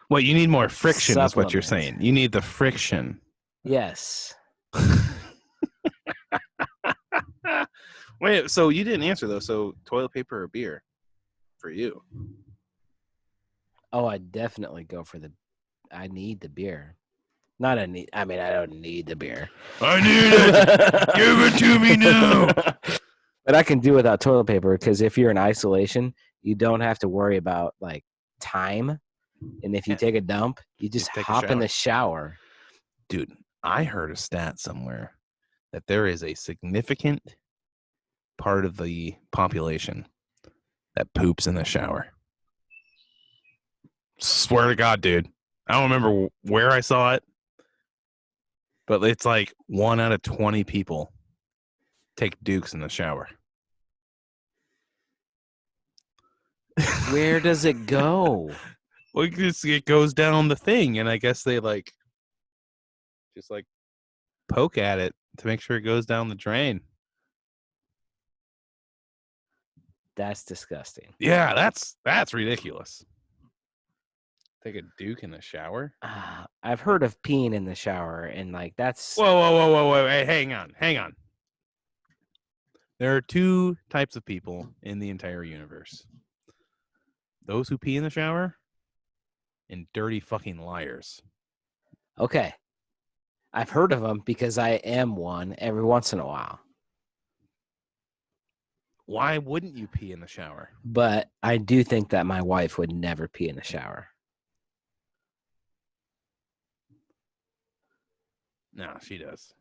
A: Well, you need more friction is what you're
C: Supplement.
A: saying. You need the friction.
C: yes.
A: Wait, so you didn't answer though. So toilet paper or beer for you?
C: Oh, I definitely go for I need the beer. Not a need. I mean, I don't need the beer.
A: I need it. Give it to me now.
C: But I can do without toilet paper because if you're in isolation, you don't have to worry about like time. And if you
A: Yeah.
C: take a dump, you just
A: take a
C: hop in
A: shower.
C: the shower.
A: Dude, I heard a stat somewhere that there is a significant part of the population that poops in the shower. Swear to God, dude. I don't remember where I saw it, but it's like 1 out of 20 people take dukes in the shower.
C: Where does it go?
A: Well, it goes down the thing, and I guess they just poke at it to make sure it goes down the drain.
C: That's disgusting.
A: Yeah, that's ridiculous. Take a duke in the shower?
C: I've heard of peeing in the shower, and like that's
A: Whoa! Hey, hang on. There are two types of people in the entire universe: those who pee in the shower, and dirty fucking liars.
C: okay. I've heard of them because I am one every once in a while.
A: Why wouldn't you pee in the shower?
C: But I do think that my wife would never pee in the shower.
A: No, she does.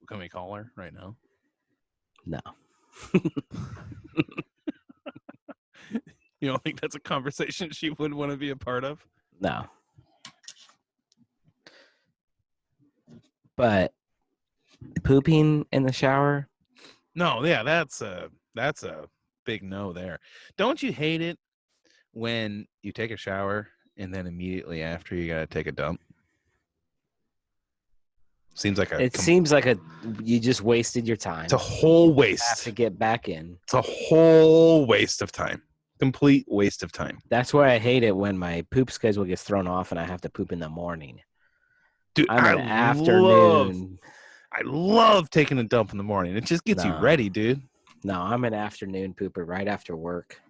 A: Can we call her right now?
C: No.
A: You don't think that's a conversation she would want to be a part of?
C: No. But pooping in the shower,
A: No, yeah, that's a big no there. Don't you hate it when you take a shower and then immediately after you gotta take a dump? Seems like
C: it seems like you just wasted your time.
A: it's a whole
C: Have
A: waste.
C: to get back in.
A: It's a whole waste of time. Complete waste of time.
C: That's why I hate it when my poop schedule gets thrown off and I have to poop in the morning.
A: Dude,
C: I'm an afternoon.
A: I love taking a dump in the morning. It just gets you
C: No.
A: ready, dude.
C: No, I'm an afternoon pooper right after work.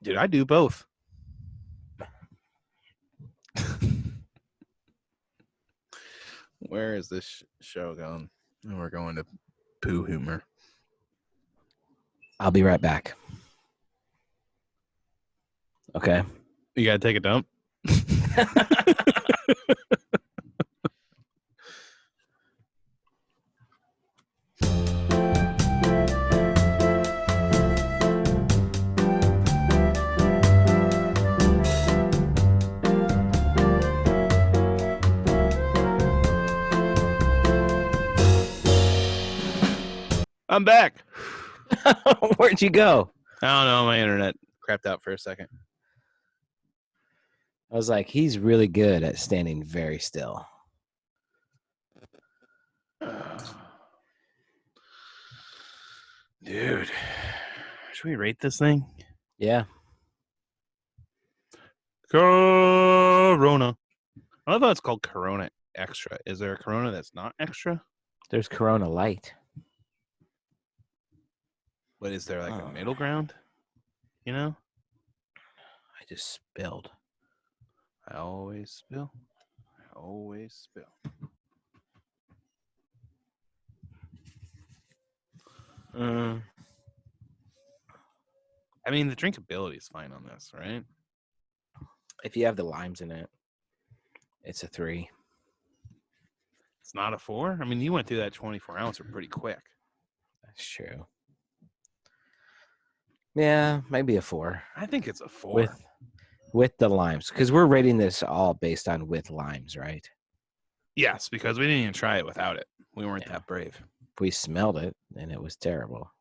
A: Dude, I do both. Where is this show going? And we're going to poo humor.
C: I'll be right back. Okay.
A: You gotta take a dump. I'm back.
C: Where'd you go?
A: I don't know. My internet crapped out for a second.
C: I was like, he's really good at standing very still.
A: Dude, should we rate this thing?
C: Yeah.
A: Corona. I love how it's called Corona Extra. Is there a Corona that's not extra?
C: There's Corona Light.
A: But is there like a middle ground? You know?
C: I just spilled.
A: I always spill. I always spill. I mean, the drinkability is fine on this, right?
C: If you have the limes in it, it's a 3.
A: It's not a 4. I mean, you went through that 24 ouncer pretty quick.
C: That's true. Yeah, maybe a 4
A: I think it's a 4.
C: with the limes, because we're rating this all based on with limes, right?
A: Yes, because we didn't even try it without it. We weren't
C: Yeah.
A: that brave.
C: We smelled it, and it was terrible.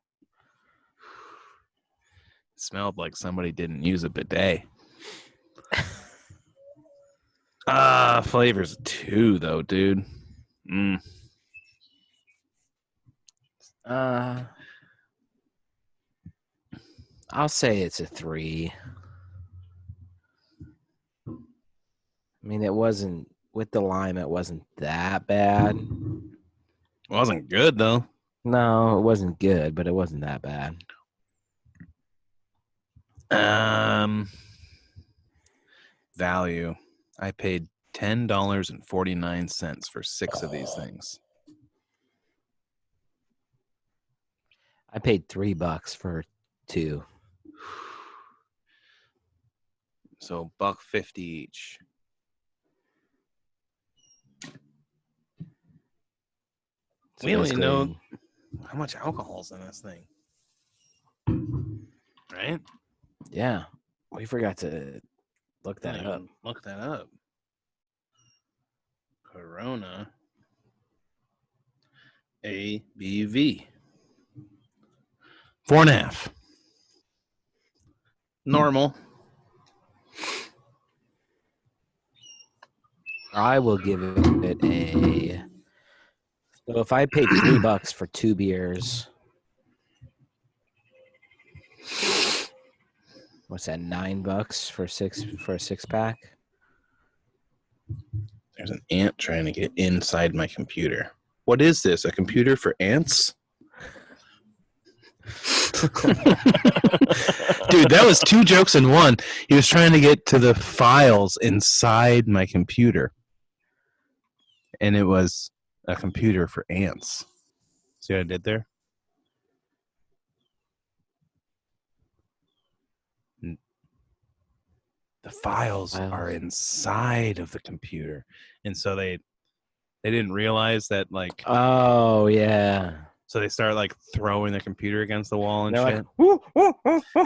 A: It smelled like somebody didn't use a bidet. Flavor's a 2 though, dude.
C: I'll say it's a 3. I mean, it wasn't with the lime. It wasn't that bad.
A: Wasn't good though.
C: No, it wasn't good, but it wasn't that bad.
A: Value. I paid $10.49 for 6 of these things.
C: I paid $3 for 2.
A: So $1.50 each.
C: So
A: We only
C: basically,
A: know how much alcohol's in this thing. Right?
C: Yeah, we forgot to look that
A: Didn't
C: up.
A: even Look that up. Corona ABV 4.5. Normal.
C: I will give it a. So if I paid $3 for 2 beers, what's that? $9 for a 6-pack.
A: There's an ant trying to get inside my computer. What is this? A computer for ants? Dude, that was 2 jokes in one. He was trying to get to the files inside my computer. And it was a computer for ants. See what I did there? The files are inside of the computer. And so they didn't realize that, like,
C: Oh yeah.
A: so they start like throwing the computer against the wall and
C: They're
A: shit.
C: like, "Woo, woo, woo, woo."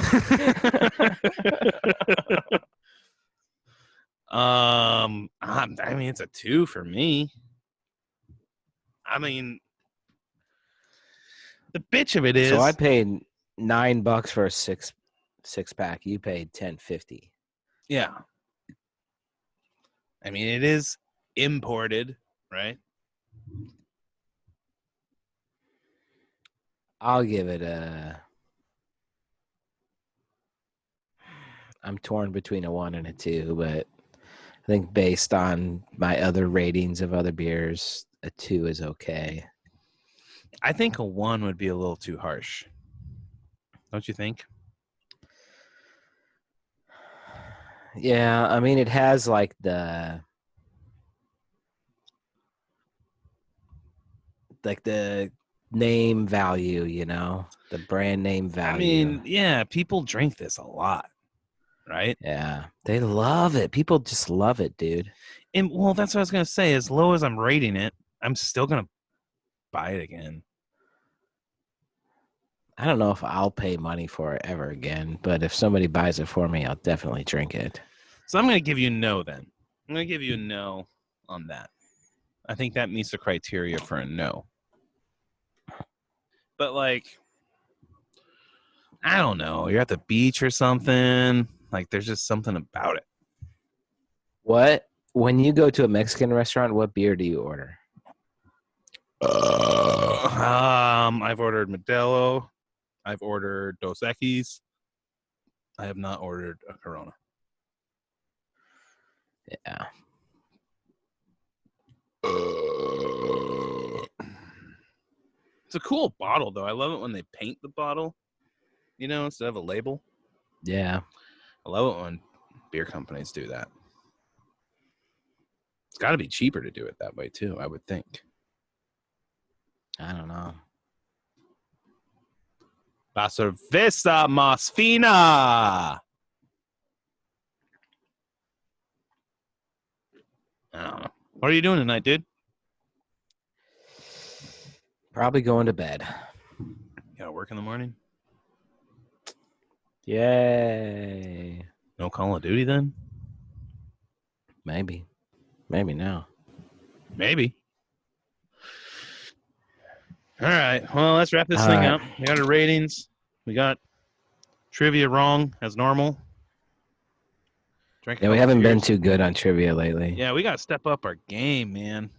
A: I mean, it's a 2 for me. I mean, the bitch of it is,
C: So I paid $9 for a 6-pack. You paid $10.50.
A: yeah. I mean, it is imported, right?
C: I'll give it a. I'm torn between a 1 and a 2, but I think based on my other ratings of other beers, a 2 is okay.
A: I think a 1 would be a little too harsh. Don't you think?
C: Yeah, I mean, it has like the like the name value, the brand name value.
A: I mean, yeah, people drink this a lot, right?
C: yeah, they love it. People just love it, dude.
A: And well, that's what I was gonna say. As low as I'm rating it, I'm still gonna buy it again.
C: I don't know if I'll pay money for it ever again, but if somebody buys it for me, I'll definitely drink it.
A: So I'm gonna give you no then. I'm gonna give you a no on that. I think that meets the criteria for a no. But like, I don't know. You're at the beach or something. Like, there's just something about it.
C: When you go to a Mexican restaurant, what beer do you order?
A: I've ordered Modelo. I've ordered Dos Equis. I have not ordered a Corona.
C: Yeah.
A: It's a cool bottle, though. I love it when they paint the bottle, instead of a label.
C: Yeah.
A: I love it when beer companies do that. It's got to be cheaper to do it that way, too, I would think.
C: I don't know.
A: La cerveza más fina. I don't know. What are you doing tonight, dude?
C: Probably going to bed.
A: You got to work in the morning?
C: Yay.
A: No Call of Duty then?
C: Maybe. Maybe now.
A: Maybe. All right. Well, let's wrap this
C: All
A: thing
C: right.
A: up. We got our ratings. We got trivia wrong as normal. Drank a
C: Yeah, we
A: couple
C: haven't been
A: beers.
C: too good on trivia lately.
A: Yeah, we got to step up our game, man.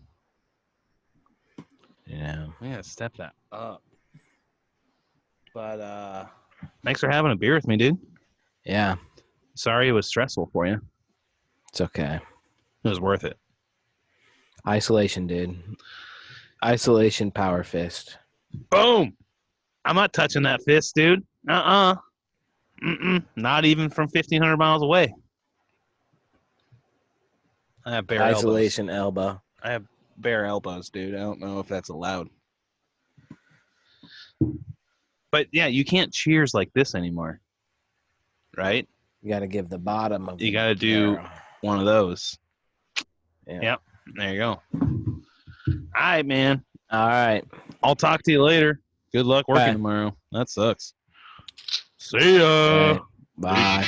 C: Yeah.
A: We got to step that up. But thanks for having a beer with me, dude.
C: Yeah.
A: Sorry it was stressful for you.
C: It's okay.
A: It was worth it.
C: Isolation, dude. Isolation power fist.
A: Boom. I'm not touching that fist, dude. Mm-mm. Not even from 1,500 miles away. I have bare elbows.
C: Isolation elbow.
A: I have bare elbows, dude. I don't know if that's allowed. But yeah, you can't cheers like this anymore. Right?
C: You got to give the bottom of
A: You
C: the
A: got to do
C: barrel.
A: one of those.
C: Yeah.
A: Yep. There you go. All right, man.
C: All right.
A: I'll talk to you later. Good luck working
C: Bye.
A: tomorrow. That sucks. See ya.
C: All right. Bye.